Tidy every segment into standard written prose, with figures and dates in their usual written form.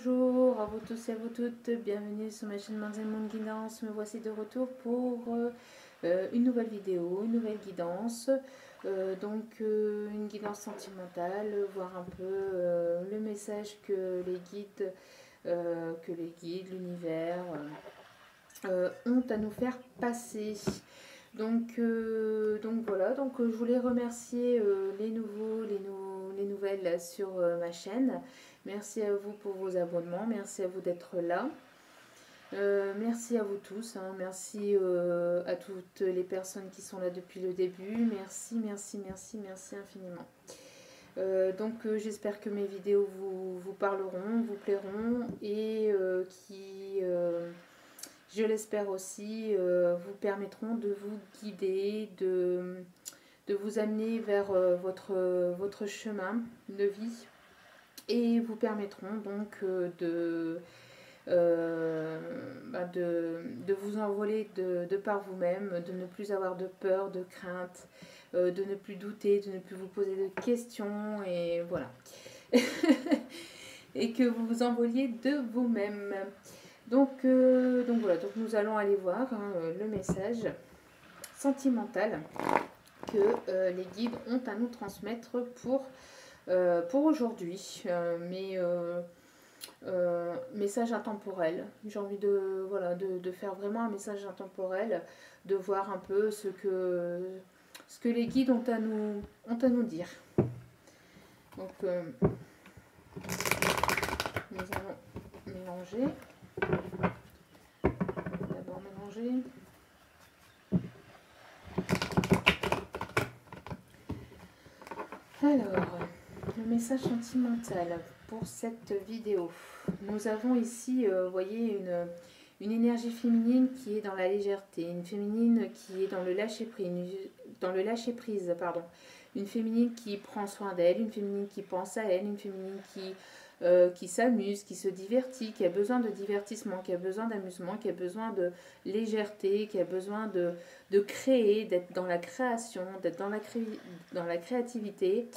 Bonjour à vous tous et à vous toutes, bienvenue sur ma chaîne Mademoiselle Monde Guidance. Me voici de retour pour une nouvelle vidéo, une nouvelle guidance. Une guidance sentimentale, voir un peu le message que les guides, l'univers ont à nous faire passer. Voilà, je voulais remercier les nouvelles sur ma chaîne. Merci à vous pour vos abonnements, merci à vous d'être là. Merci à vous tous, hein. Merci à toutes les personnes qui sont là depuis le début. Merci infiniment. J'espère que mes vidéos vous parleront, vous plairont et je l'espère aussi, vous permettront de vous guider, de vous amener vers votre chemin de vie et vous permettront donc de vous envoler de par vous-même, de ne plus avoir de peur, de crainte, de ne plus douter, de ne plus vous poser de questions et voilà. Et que vous vous envoliez de vous-même. Donc nous allons aller voir le message sentimental que les guides ont à nous transmettre pour aujourd'hui. Message intemporel. J'ai envie de faire vraiment un message intemporel, de voir un peu ce que les guides ont à nous dire. Donc nous allons mélanger. D'abord mélanger. Alors, le message sentimental pour cette vidéo. Nous avons ici, vous voyez, une énergie féminine qui est dans la légèreté, une féminine qui est dans le lâcher-prise, une féminine qui prend soin d'elle, une féminine qui pense à elle, une féminine qui s'amuse, qui se divertit, qui a besoin de divertissement, qui a besoin d'amusement, qui a besoin de légèreté, qui a besoin de créer, d'être dans la création, d'être dans la créativité.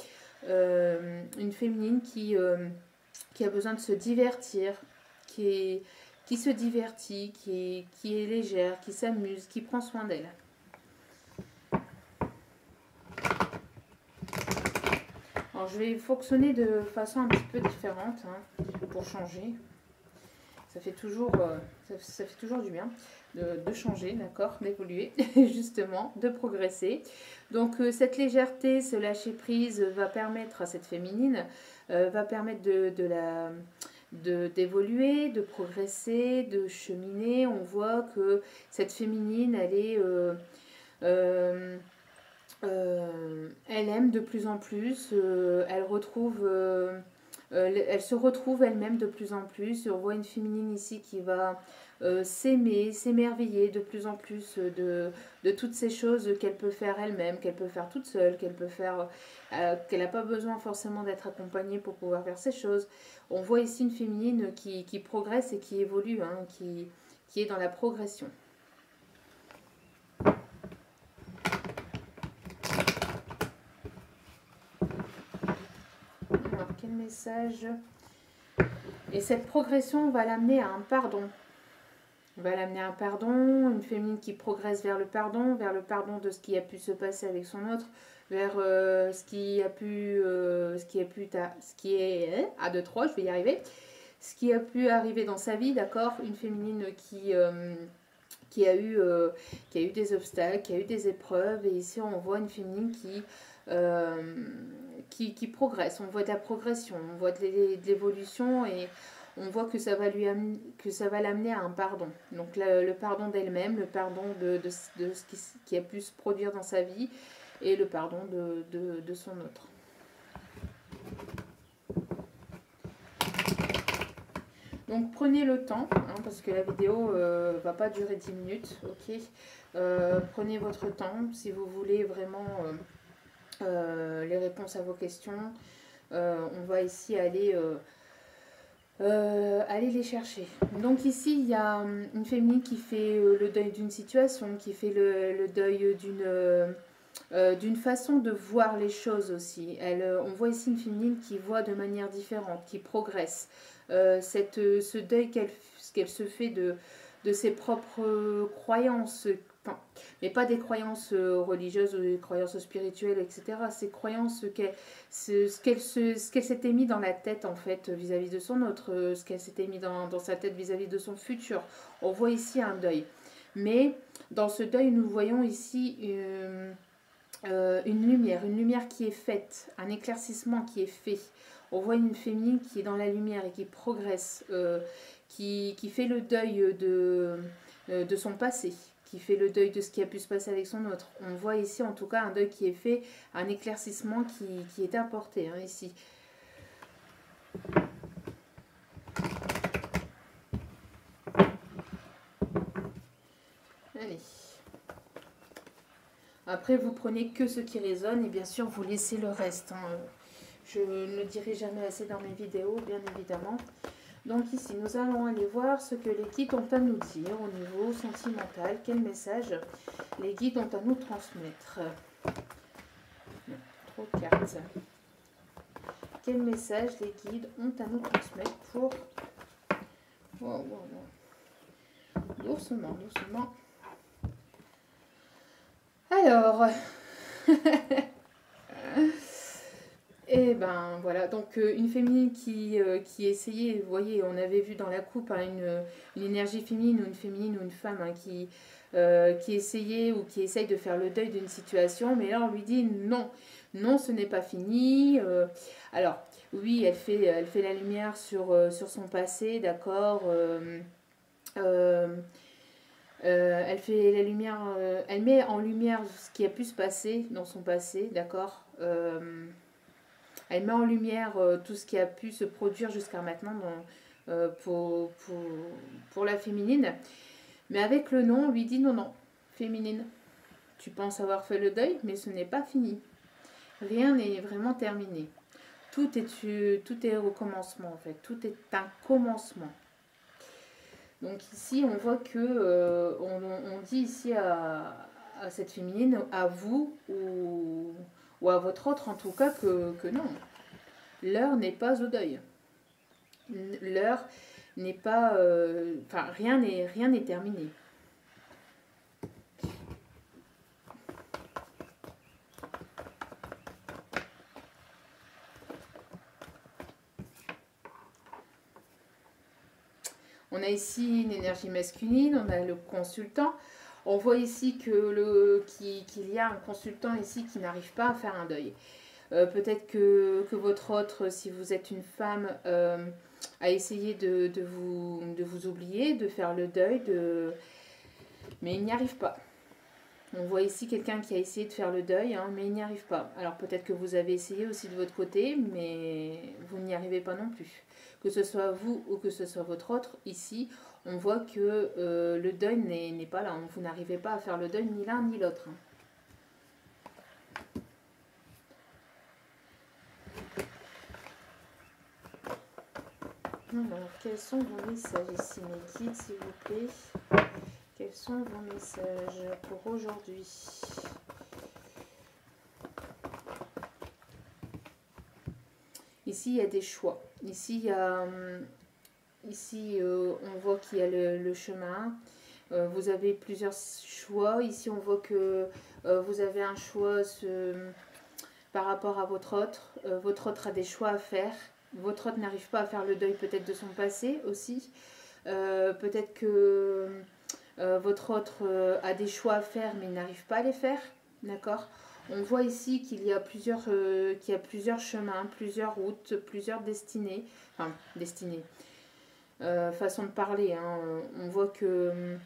Une féminine qui a besoin de se divertir, qui se divertit, qui est légère, qui s'amuse, qui prend soin d'elle. Alors je vais fonctionner de façon un petit peu différente pour changer. Ça fait toujours du bien de changer, d'accord, d'évoluer, justement, de progresser. Donc cette légèreté, ce lâcher prise va permettre à cette féminine, va permettre d'évoluer, de progresser, de cheminer. On voit que cette féminine, elle aime de plus en plus, elle se retrouve elle-même de plus en plus. On voit une féminine ici qui va s'aimer, s'émerveiller de plus en plus de toutes ces choses qu'elle peut faire elle-même, qu'elle peut faire toute seule, qu'elle n'a pas besoin forcément d'être accompagnée pour pouvoir faire ces choses. On voit ici une féminine qui progresse et qui évolue, qui est dans la progression. Alors, quel message? Et cette progression va l'amener à un pardon. Va l'amener à un pardon, une féminine qui progresse vers le pardon de ce qui a pu se passer avec son autre, vers ce qui est à 2, 3, je vais y arriver, ce qui a pu arriver dans sa vie, d'accord, une féminine qui a eu des obstacles, qui a eu des épreuves, et ici on voit une féminine qui progresse, on voit de la progression, on voit de l'évolution et on voit que ça va l'amener à un pardon. Donc le pardon d'elle-même, le pardon de ce qui a pu se produire dans sa vie et le pardon de son autre. Donc prenez le temps, parce que la vidéo va pas durer 10 minutes, ok. Prenez votre temps si vous voulez vraiment les réponses à vos questions. On va ici aller les chercher. Donc ici il y a une féminine qui fait le deuil d'une situation, qui fait le deuil d'une façon de voir les choses aussi. On voit ici une féminine qui voit de manière différente, qui progresse. Ce deuil qu'elle se fait de ses propres croyances, enfin, mais pas des croyances religieuses ou des croyances spirituelles, etc. Ces croyances, ce qu'elle s'était mis dans la tête en fait vis-à-vis de son autre, ce qu'elle s'était mis dans sa tête vis-à-vis de son futur. On voit ici un deuil. Mais dans ce deuil, nous voyons ici une lumière qui est faite, un éclaircissement qui est fait. On voit une féminine qui est dans la lumière et qui progresse, qui fait le deuil de son passé, qui fait le deuil de ce qui a pu se passer avec son autre. On voit ici en tout cas un deuil qui est fait, un éclaircissement qui est apporté hein, ici. Allez. Après, vous prenez que ce qui résonne et bien sûr, vous laissez le reste. Hein. Je ne le dirai jamais assez dans mes vidéos, bien évidemment. Donc ici, nous allons aller voir ce que les guides ont à nous dire au niveau sentimental. Quel message les guides ont à nous transmettre. Trop de cartes. Quel message les guides ont à nous transmettre pour... Wow, wow, wow. Doucement, doucement. Alors... Et ben voilà, donc une féminine qui essayait, vous voyez, on avait vu dans la coupe hein, une énergie féminine ou une femme hein, qui essayait ou qui essaye de faire le deuil d'une situation, mais là on lui dit non, non ce n'est pas fini. Alors oui, elle fait la lumière sur son passé, d'accord. Elle fait la lumière, elle met en lumière ce qui a pu se passer dans son passé, d'accord. Elle met en lumière tout ce qui a pu se produire jusqu'à maintenant pour la féminine. Mais avec le non, on lui dit non, non, féminine. Tu penses avoir fait le deuil, mais ce n'est pas fini. Rien n'est vraiment terminé. Tout est recommencement en fait. Tout est un commencement. Donc ici, on voit que on dit ici à cette féminine, à vous ou à votre autre en tout cas que non. L'heure n'est pas au deuil. L'heure n'est pas... Enfin, rien n'est terminé. On a ici une énergie masculine, on a le consultant. On voit ici qu'il y a un consultant ici qui n'arrive pas à faire un deuil. Peut-être que votre autre, si vous êtes une femme, a essayé de vous oublier, de faire le deuil, mais il n'y arrive pas. On voit ici quelqu'un qui a essayé de faire le deuil, hein, mais il n'y arrive pas. Alors peut-être que vous avez essayé aussi de votre côté, mais vous n'y arrivez pas non plus. Que ce soit vous ou que ce soit votre autre, ici, on voit que le deuil n'est pas là. Vous n'arrivez pas à faire le deuil ni l'un ni l'autre. Hein. Alors, quels sont vos messages ici, mes guides, s'il vous plaît? Quels sont vos messages pour aujourd'hui? Ici, il y a des choix. Ici, on voit qu'il y a le chemin. Vous avez plusieurs choix. Ici, on voit que vous avez un choix par rapport à votre autre. Votre autre a des choix à faire. Votre autre n'arrive pas à faire le deuil peut-être de son passé aussi. Peut-être que votre autre a des choix à faire mais n'arrive pas à les faire. D'accord? On voit ici qu'il y a plusieurs chemins, plusieurs routes, plusieurs destinées. Enfin, destinées. Façon de parler. Hein. On voit que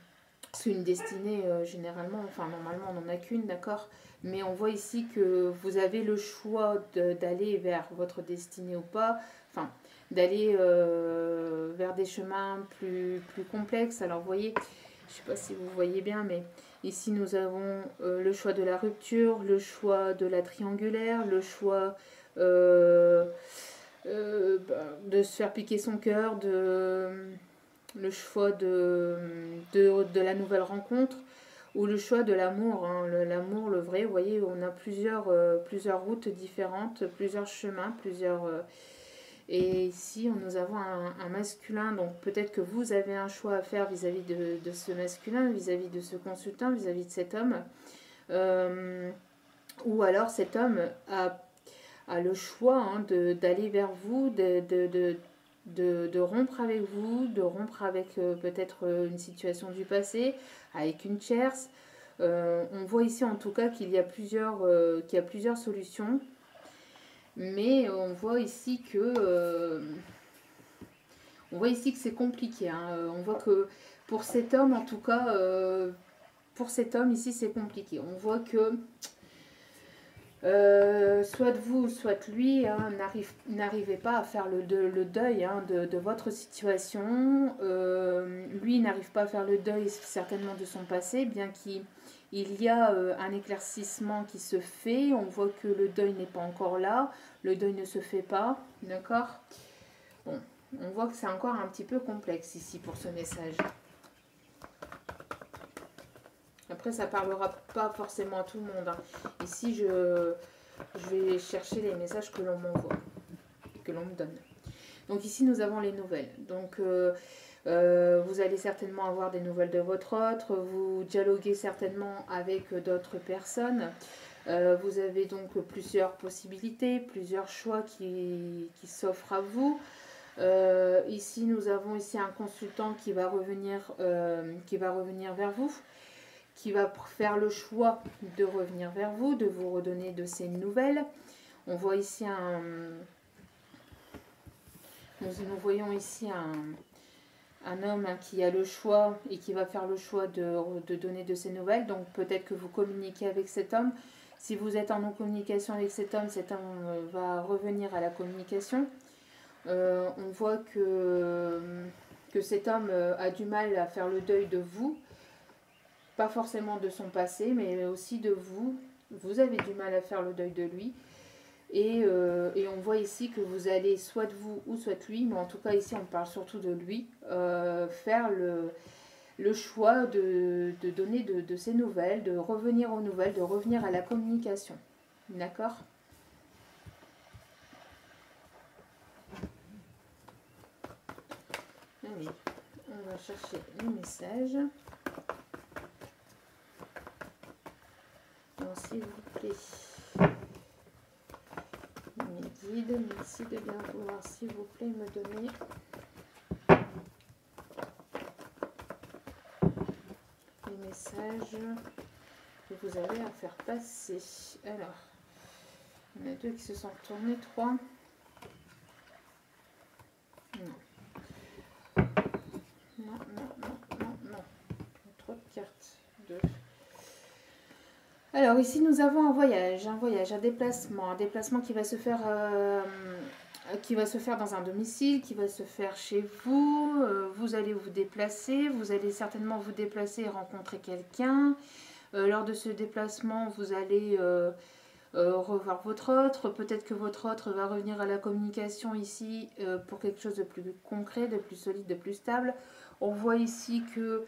c'est une destinée généralement, enfin normalement on n'en a qu'une, d'accord? Mais on voit ici que vous avez le choix d'aller vers votre destinée ou pas, enfin d'aller vers des chemins plus complexes. Alors vous voyez, je ne sais pas si vous voyez bien, mais ici nous avons le choix de la rupture, le choix de la triangulaire, le choix de se faire piquer son cœur, le choix de la nouvelle rencontre. ou le choix de l'amour, hein, l'amour, le vrai. Vous voyez, on a plusieurs routes différentes, plusieurs chemins, et ici, nous avons un masculin, donc peut-être que vous avez un choix à faire vis-à-vis de ce masculin, vis-à-vis de ce consultant, vis-à-vis de cet homme. Ou alors cet homme a le choix, hein, d'aller vers vous, de rompre avec vous, de rompre avec peut-être une situation du passé, avec une tierce. On voit ici en tout cas qu'il y a plusieurs solutions. Mais on voit ici que c'est compliqué, hein. On voit que pour cet homme, en tout cas, pour cet homme ici, c'est compliqué. On voit que soit vous, soit lui, hein, n'arrivez pas à faire le deuil, hein, de votre situation. Lui n'arrive pas à faire le deuil certainement de son passé, bien qu'il y a un éclaircissement qui se fait. On voit que le deuil n'est pas encore là. Le deuil ne se fait pas. D'accord? Bon, on voit que c'est encore un petit peu complexe ici pour ce message. Après, ça ne parlera pas forcément à tout le monde, hein. Ici, je vais chercher les messages que l'on m'envoie, que l'on me donne. Donc ici, nous avons les nouvelles. Donc, vous allez certainement avoir des nouvelles de votre autre. Vous dialoguez certainement avec d'autres personnes. Vous avez donc plusieurs possibilités, plusieurs choix qui s'offrent à vous. Ici, nous avons ici un consultant qui va revenir vers vous, qui va faire le choix de revenir vers vous, de vous redonner de ces nouvelles. On voit ici nous voyons ici un homme, hein, qui a le choix et qui va faire le choix de donner de ces nouvelles. Donc peut-être que vous communiquez avec cet homme. Si vous êtes en non-communication avec cet homme va revenir à la communication. On voit que cet homme a du mal à faire le deuil de vous. Pas forcément de son passé, mais aussi de vous. Vous avez du mal à faire le deuil de lui. Et on voit ici que vous allez, soit de vous ou soit de lui, mais en tout cas ici on parle surtout de lui, faire le choix de donner de ces nouvelles, de revenir aux nouvelles, de revenir à la communication. D'accord ? Allez, on va chercher les messages. Alors, s'il vous plaît, mes guides, merci de bien vouloir, s'il vous plaît, me donner les messages que vous avez à faire passer. Alors, il y en a 2 qui se sont retournés, 3. Non. Trop de cartes. 2. Alors ici nous avons un voyage, un déplacement qui va se faire dans un domicile, qui va se faire chez vous. Vous allez vous déplacer, vous allez certainement vous déplacer et rencontrer quelqu'un. Lors de ce déplacement, vous allez revoir votre autre. Peut-être que votre autre va revenir à la communication ici pour quelque chose de plus concret, de plus solide, de plus stable. On voit ici que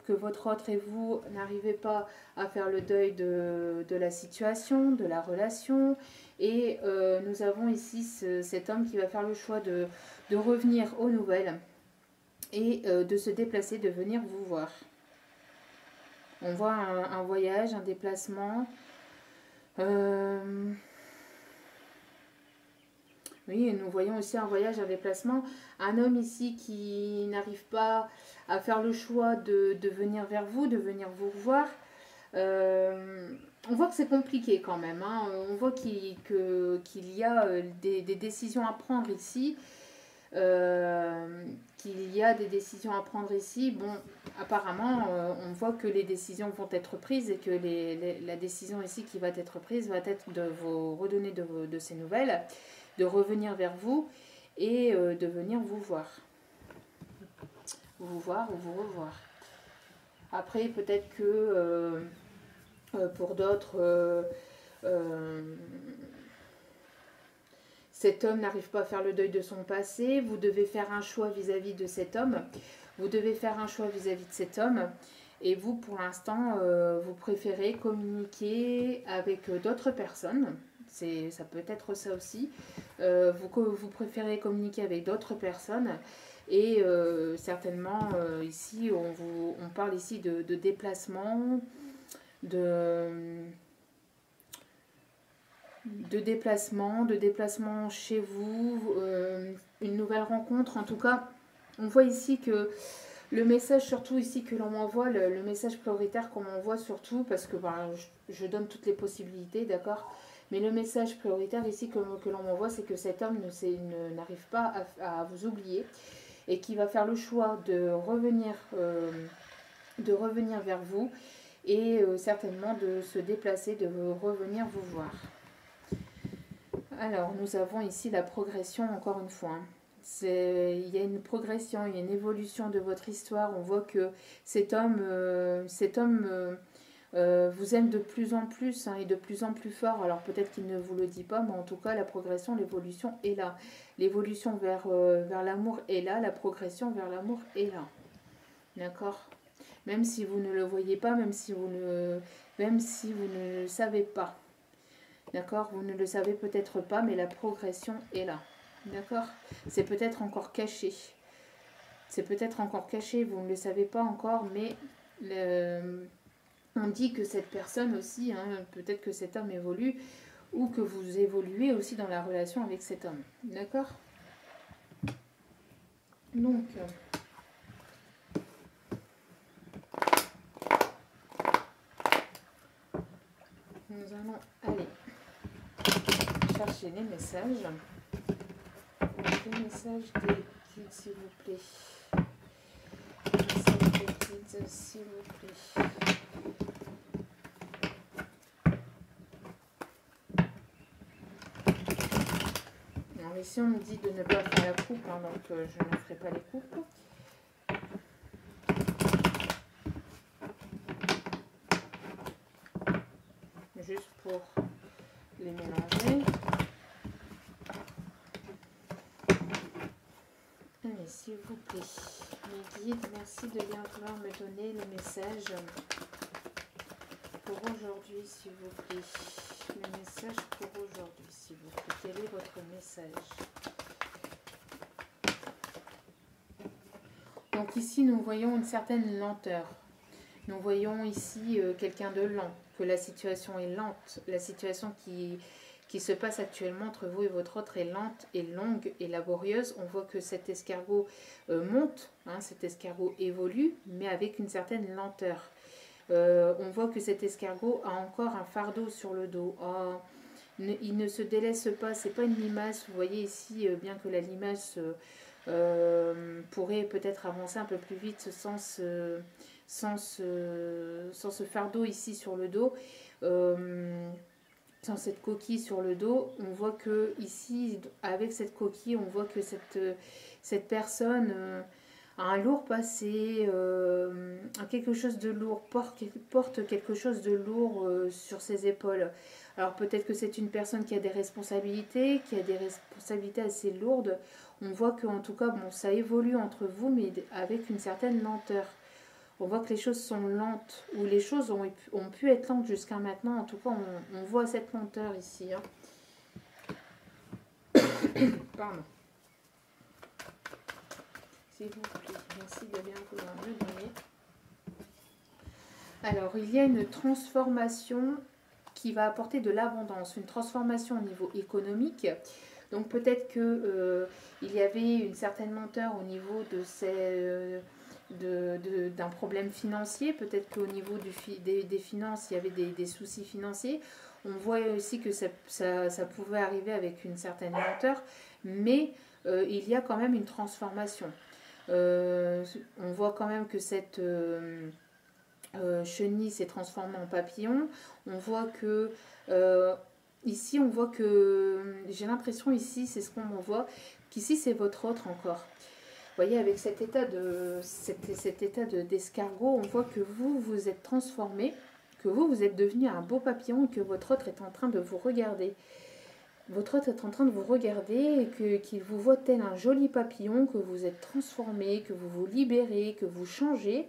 votre autre et vous n'arrivez pas à faire le deuil de la situation, de la relation. Et nous avons ici cet homme qui va faire le choix de revenir aux nouvelles et de se déplacer, de venir vous voir. On voit un voyage, un déplacement. Oui, nous voyons aussi un voyage, un déplacement. Un homme ici qui n'arrive pas à faire le choix de venir vers vous, de venir vous voir. On voit que c'est compliqué quand même, hein. On voit qu'il y a des décisions à prendre ici. Bon, apparemment, on voit que les décisions vont être prises et que la décision ici qui va être prise va être de vous redonner de ces nouvelles, de revenir vers vous et de venir vous voir. Vous voir ou vous revoir. Après, peut-être que pour d'autres, cet homme n'arrive pas à faire le deuil de son passé. Vous devez faire un choix vis-à-vis de cet homme. Vous devez faire un choix vis-à-vis de cet homme. Et vous, pour l'instant, vous préférez communiquer avec d'autres personnes. Ça peut être ça aussi. Vous préférez communiquer avec d'autres personnes. Et certainement, ici, on parle ici de déplacement, de déplacement chez vous, une nouvelle rencontre. En tout cas, on voit ici que le message surtout ici que l'on m'envoie, le message prioritaire qu'on m'envoie surtout, parce que ben, je donne toutes les possibilités, d'accord, mais le message prioritaire ici que l'on m'envoie, c'est que cet homme n'arrive pas à vous oublier et qui va faire le choix de revenir vers vous et certainement de se déplacer, de revenir vous voir. Alors, nous avons ici la progression, encore une fois. Il y a une progression, il y a une évolution de votre histoire. On voit que cet homme vous aime de plus en plus et de plus en plus fort. Alors, peut-être qu'il ne vous le dit pas, mais en tout cas, la progression, l'évolution est là. L'évolution vers l'amour est là, la progression vers l'amour est là. D'accord ? Même si vous ne le voyez pas, même si vous ne le savez pas. D'accord? Vous ne le savez peut-être pas, mais la progression est là. D'accord? C'est peut-être encore caché. C'est peut-être encore caché, vous ne le savez pas encore, mais on dit que cette personne aussi, peut-être que cet homme évolue, ou que vous évoluez aussi dans la relation avec cet homme. D'accord? Donc, nous allons aller chercher les messages. Les messages des guides, s'il vous plaît. Les messages des guides, s'il vous plaît. Alors ici, on me dit de ne pas faire la coupe, donc je ne ferai pas les coupes. Juste pour les mélanger. Allez, s'il vous plaît, mes guides, merci de bien vouloir me donner le message pour aujourd'hui, s'il vous plaît. Le message pour aujourd'hui, s'il vous plaît. Quel est votre message? Donc ici, nous voyons une certaine lenteur. Nous voyons ici quelqu'un de lent, que la situation est lente. La situation qui se passe actuellement entre vous et votre autre est lente et longue et laborieuse. On voit que cet escargot monte, cet escargot évolue, mais avec une certaine lenteur. On voit que cet escargot a encore un fardeau sur le dos. Il ne se délaisse pas, c'est pas une limace. Vous voyez ici, bien que la limace pourrait peut-être avancer un peu plus vite sans ce fardeau ici sur le dos, sans cette coquille sur le dos, on voit que ici, avec cette coquille, on voit que cette personne a un lourd passé, a quelque chose de lourd, porte quelque chose de lourd sur ses épaules. Alors peut-être que c'est une personne qui a des responsabilités, assez lourdes. On voit qu'en tout cas, bon, ça évolue entre vous, mais avec une certaine lenteur. On voit que les choses sont lentes, ou les choses ont pu être lentes jusqu'à maintenant. En tout cas, on voit cette lenteur ici. Pardon. S'il vous plaît, merci de bien vouloir me donner. Alors, il y a une transformation qui va apporter de l'abondance, une transformation au niveau économique. Donc, peut-être qu'il y avait une certaine lenteur au niveau de d'un problème financier, peut-être qu'au niveau des finances, il y avait des soucis financiers. On voit aussi que ça pouvait arriver avec une certaine lenteur, mais il y a quand même une transformation. On voit quand même que cette chenille s'est transformée en papillon. On voit que ici, on voit que j'ai l'impression ici, c'est ce qu'on voit, qu'ici c'est votre autre encore. Vous voyez, avec cet état d'escargot, on voit que vous vous êtes transformé, que vous êtes devenu un beau papillon et que votre autre est en train de vous regarder. Votre autre est en train de vous regarder et qu'il vous voit tel un joli papillon, que vous êtes transformé, que vous vous libérez, que vous changez.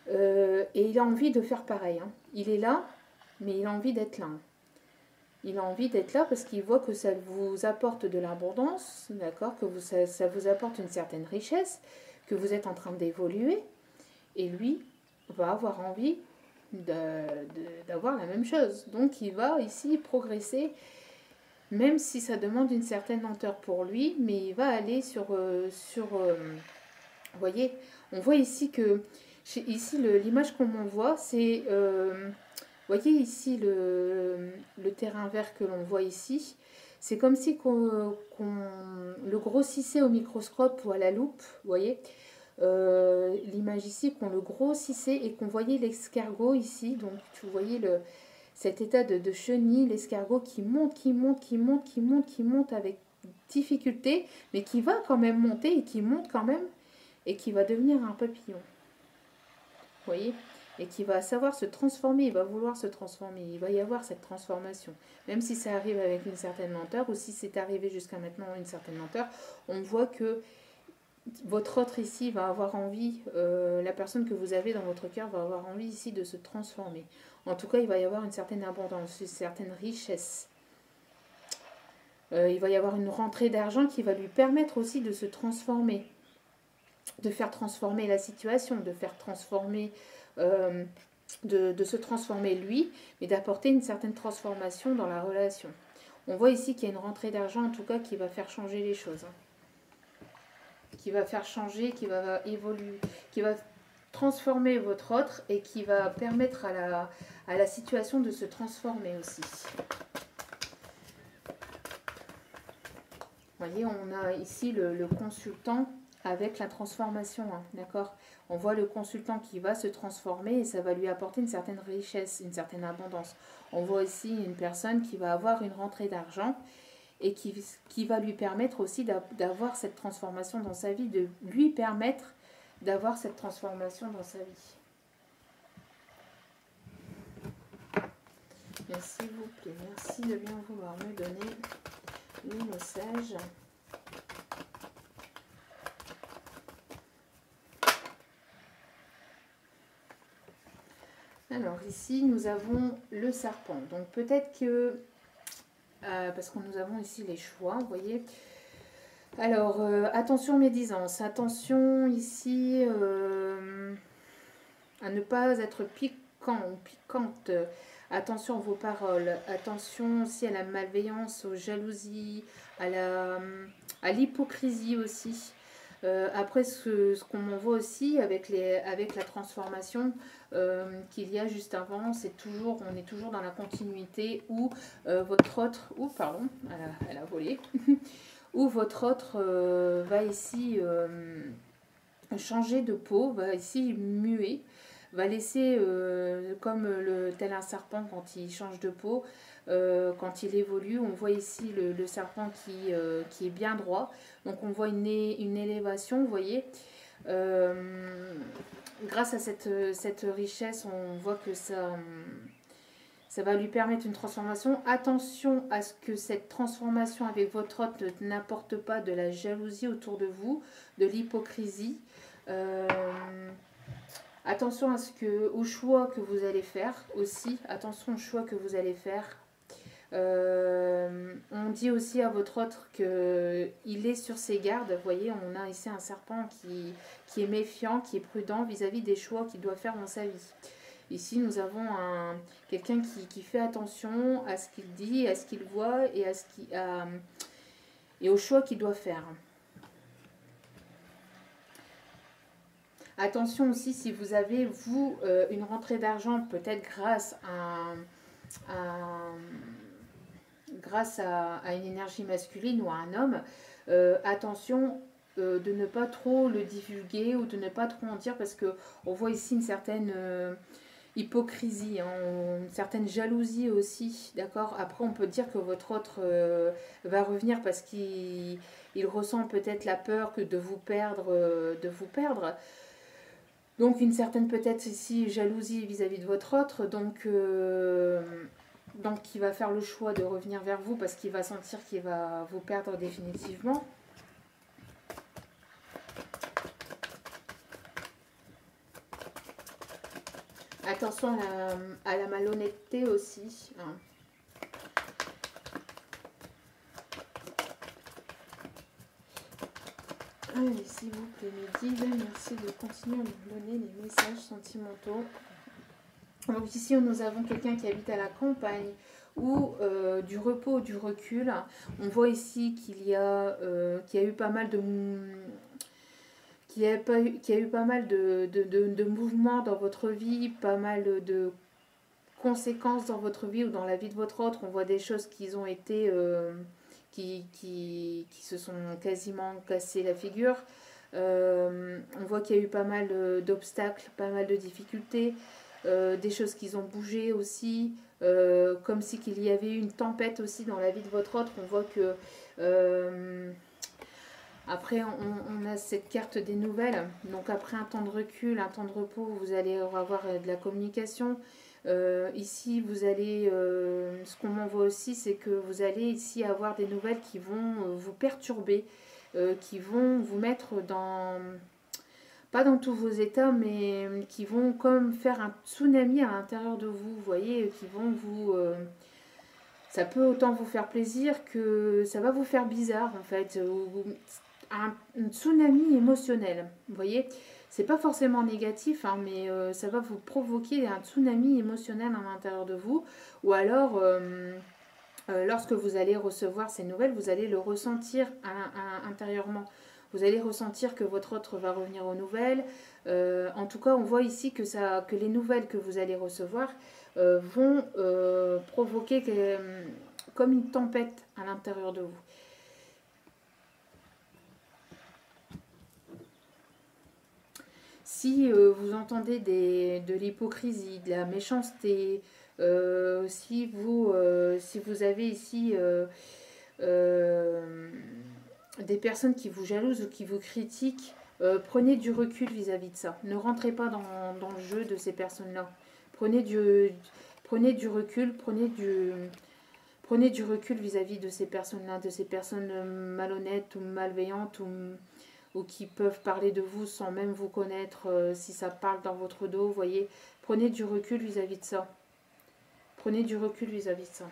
Et il a envie de faire pareil. Hein. Il est là, mais il a envie d'être là. Hein. Il a envie d'être là parce qu'il voit que ça vous apporte de l'abondance, d'accord, que ça vous apporte une certaine richesse, que vous êtes en train d'évoluer. Et lui va avoir envie d'avoir la même chose. Donc il va ici progresser, même si ça demande une certaine lenteur pour lui, mais il va aller vous voyez, on voit ici que, ici l'image qu'on m'envoie, c'est, vous voyez ici le terrain vert que l'on voit ici, c'est comme si le grossissait au microscope ou à la loupe, vous voyez, l'image ici, qu'on le grossissait et qu'on voyait l'escargot ici, donc vous voyez cet état de chenille, l'escargot qui monte, qui monte, qui monte, qui monte, qui monte avec difficulté, mais qui va quand même monter et qui monte quand même, et qui va devenir un papillon. Vous voyez? Et qui va savoir se transformer, il va vouloir se transformer, il va y avoir cette transformation. Même si ça arrive avec une certaine lenteur, ou si c'est arrivé jusqu'à maintenant une certaine lenteur, on voit que votre autre ici va avoir envie, la personne que vous avez dans votre cœur va avoir envie ici de se transformer. En tout cas, il va y avoir une certaine abondance, une certaine richesse. Il va y avoir une rentrée d'argent qui va lui permettre aussi de se transformer, de faire transformer la situation, de faire transformer, de se transformer lui, mais d'apporter une certaine transformation dans la relation. On voit ici qu'il y a une rentrée d'argent, en tout cas, qui va faire changer les choses. Qui va faire changer, qui va évoluer, qui va transformer votre autre et qui va permettre à la situation de se transformer aussi. Vous voyez, on a ici le consultant avec la transformation, hein, d'accord? On voit le consultant qui va se transformer et ça va lui apporter une certaine richesse, une certaine abondance. On voit ici une personne qui va avoir une rentrée d'argent et qui va lui permettre aussi d'avoir cette transformation dans sa vie, de lui permettre d'avoir cette transformation dans sa vie. Bien, s'il vous plaît, merci de bien vouloir me donner les messages. Alors ici, nous avons le serpent. Donc peut-être que, parce que nous avons ici les choix, vous voyez. Alors, attention médisance, attention ici à ne pas être piquant ou piquante. Attention à vos paroles, attention aussi à la malveillance, aux jalousies, à l'hypocrisie aussi. Après, ce qu'on m'envoie aussi avec la transformation qu'il y a juste avant, on est toujours dans la continuité où votre autre, pardon, elle a volé, où votre autre va ici changer de peau, va ici muer, va laisser comme tel un serpent quand il change de peau, quand il évolue. On voit ici le serpent qui est bien droit, donc on voit une élévation, vous voyez. Grâce à cette richesse, on voit que ça va lui permettre une transformation. Attention à ce que cette transformation avec votre hôte n'apporte pas de la jalousie autour de vous, de l'hypocrisie. Attention au choix que vous allez faire aussi. Attention au choix que vous allez faire. On dit aussi à votre autre qu'il est sur ses gardes. Vous voyez, on a ici un serpent qui est méfiant, qui est prudent vis-à-vis des choix qu'il doit faire dans sa vie. Ici, nous avons quelqu'un qui fait attention à ce qu'il dit, à ce qu'il voit et aux choix qu'il doit faire. Attention aussi si vous avez, vous, une rentrée d'argent, peut-être grâce à une énergie masculine ou à un homme, attention de ne pas trop le divulguer ou de ne pas trop en dire, parce qu'on voit ici une certaine hypocrisie, hein, une certaine jalousie aussi, d'accord. Après, on peut dire que votre autre va revenir parce qu'il ressent peut-être la peur de vous perdre, Donc une certaine peut-être ici jalousie vis-à-vis de votre autre, donc il va faire le choix de revenir vers vous parce qu'il va sentir qu'il va vous perdre définitivement. attention à la malhonnêteté aussi. Hein. Allez, s'il vous plaît, mes guides, merci de continuer à nous donner les messages sentimentaux. Donc ici, nous avons quelqu'un qui habite à la campagne ou du repos, du recul. On voit ici qu'il y a eu pas mal de... qu'il y a eu pas mal de mouvements dans votre vie, pas mal de conséquences dans votre vie ou dans la vie de votre autre. On voit des choses qui ont été... qui se sont quasiment cassé la figure. On voit qu'il y a eu pas mal d'obstacles, pas mal de difficultés, des choses qui ont bougé aussi, comme si qu'il y avait une tempête aussi dans la vie de votre autre. On voit que après on a cette carte des nouvelles, donc après un temps de recul, un temps de repos, vous allez avoir de la communication. Ici vous allez, ce qu'on m'envoie aussi, c'est que vous allez ici avoir des nouvelles qui vont vous perturber, qui vont vous mettre dans, pas dans tous vos états, mais qui vont comme faire un tsunami à l'intérieur de vous, vous voyez, qui vont vous, ça peut autant vous faire plaisir que ça va vous faire bizarre en fait, un tsunami émotionnel, vous voyez. C'est pas forcément négatif, hein, mais ça va vous provoquer un tsunami émotionnel à l'intérieur de vous. Ou alors, lorsque vous allez recevoir ces nouvelles, vous allez le ressentir intérieurement. Vous allez ressentir que votre autre va revenir aux nouvelles. En tout cas, on voit ici que les nouvelles que vous allez recevoir vont provoquer comme une tempête à l'intérieur de vous. Si vous entendez de l'hypocrisie, de la méchanceté, si vous avez ici des personnes qui vous jalousent ou qui vous critiquent, prenez du recul vis-à-vis de ça. Ne rentrez pas dans le jeu de ces personnes-là. Prenez du recul, prenez du recul vis-à-vis de ces personnes-là, de ces personnes malhonnêtes ou malveillantes ou qui peuvent parler de vous sans même vous connaître, si ça parle dans votre dos, vous voyez. Prenez du recul vis-à-vis de ça. Prenez du recul vis-à-vis de ça.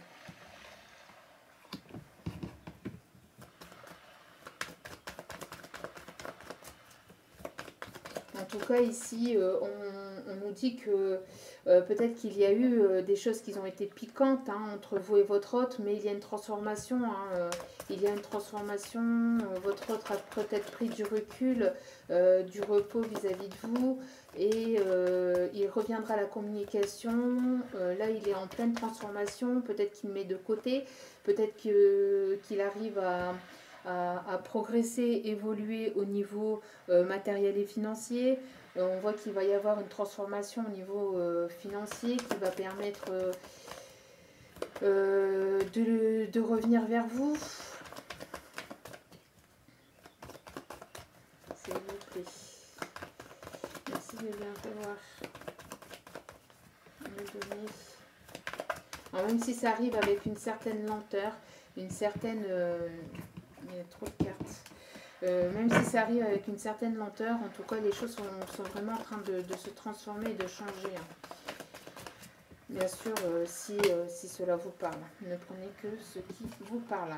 En tout cas, ici, on nous dit que peut-être qu'il y a eu des choses qui ont été piquantes, hein, entre vous et votre hôte, mais il y a une transformation. Hein, il y a une transformation. Votre hôte a peut-être pris du recul, du repos vis-à-vis de vous, et il reviendra à la communication. Là, il est en pleine transformation. Peut-être qu'il met de côté. Peut-être qu'il arrive à progresser, évoluer au niveau matériel et financier. On voit qu'il va y avoir une transformation au niveau financier qui va permettre de revenir vers vous. S'il vous plaît. Merci de bien vouloir me donner. Alors, même si ça arrive avec une certaine lenteur, une certaine... il y a trop de cartes. Même si ça arrive avec une certaine lenteur, en tout cas, les choses sont vraiment en train de se transformer et de changer. Hein. Bien sûr, si cela vous parle. Ne prenez que ce qui vous parle.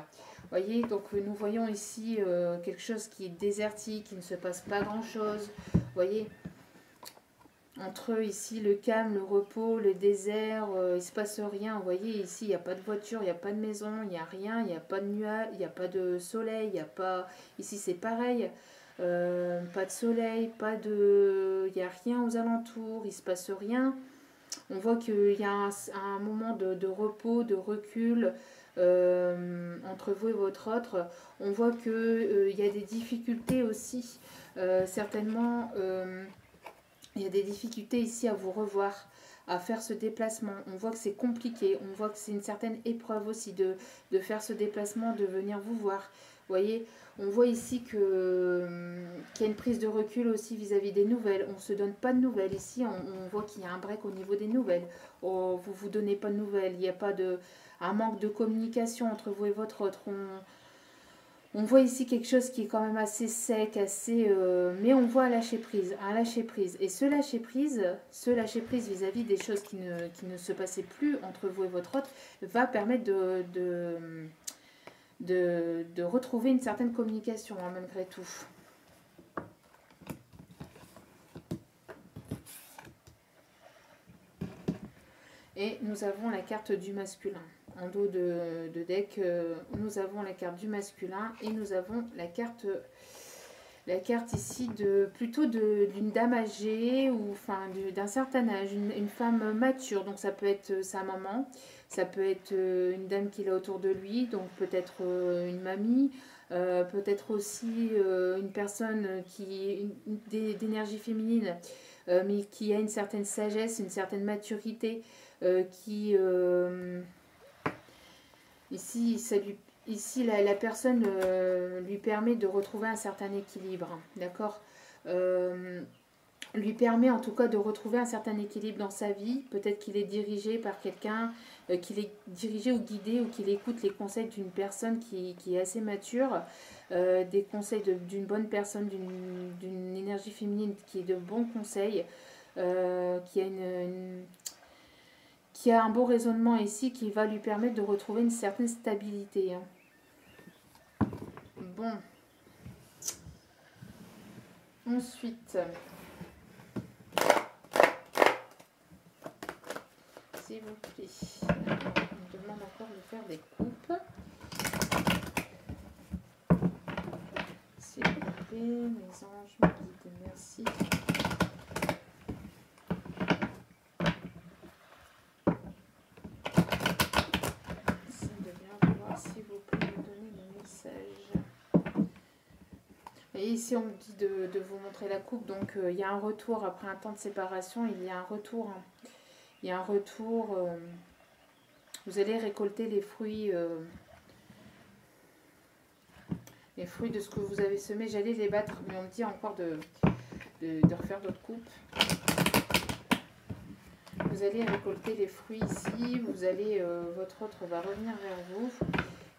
Voyez, donc nous voyons ici quelque chose qui est désertique, il ne se passe pas grand-chose. Voyez, entre ici le calme, le repos, le désert, il ne se passe rien. Vous voyez, ici, il n'y a pas de voiture, il n'y a pas de maison, il n'y a rien, il n'y a pas de nuages, il n'y a pas de soleil, il n'y a pas... Ici, c'est pareil. Pas de soleil, il n'y a rien aux alentours, il ne se passe rien. On voit qu'il y a un moment de repos, de recul entre vous et votre autre. On voit qu'il y a des difficultés aussi, certainement... il y a des difficultés ici à vous revoir, à faire ce déplacement. On voit que c'est compliqué, on voit que c'est une certaine épreuve aussi de faire ce déplacement, de venir vous voir. Vous voyez, on voit ici qu'il y a une prise de recul aussi vis-à-vis des nouvelles. On ne se donne pas de nouvelles. Ici, on voit qu'il y a un break au niveau des nouvelles. Oh, vous ne vous donnez pas de nouvelles. Il n'y a pas un manque de communication entre vous et votre autre. On voit ici quelque chose qui est quand même assez sec, assez, mais on voit un lâcher prise, un lâcher prise. Et ce lâcher prise vis-à-vis des choses qui ne se passaient plus entre vous et votre hôte, va permettre de retrouver une certaine communication, hein, malgré tout. Et nous avons la carte du masculin. En dos de deck, nous avons la carte du masculin et nous avons la carte ici plutôt d'une dame âgée ou enfin d'un certain âge, une femme mature. Donc ça peut être sa maman, ça peut être une dame qu'il a autour de lui, donc peut-être une mamie, peut-être aussi une personne d'énergie féminine, mais qui a une certaine sagesse, une certaine maturité. Ici, la personne lui permet de retrouver un certain équilibre, d'accord, lui permet en tout cas de retrouver un certain équilibre dans sa vie. Peut-être qu'il est dirigé par quelqu'un, qu'il est dirigé ou guidé, ou qu'il écoute les conseils d'une personne qui est assez mature, des conseils d'une bonne personne, d'une énergie féminine qui est de bons conseils, qui a un beau raisonnement ici, qui va lui permettre de retrouver une certaine stabilité. Bon. Ensuite, s'il vous plaît, alors, on me demande encore de faire des coupes. S'il vous plaît, mes anges, mes guides, merci. Et ici, on me dit de vous montrer la coupe. Donc, il y a un retour après un temps de séparation. Il y a un retour. Il y a un retour. Vous allez récolter les fruits de ce que vous avez semé. J'allais les battre, mais on me dit encore de refaire d'autres coupes. Vous allez récolter les fruits ici. Vous allez, votre autre va revenir vers vous.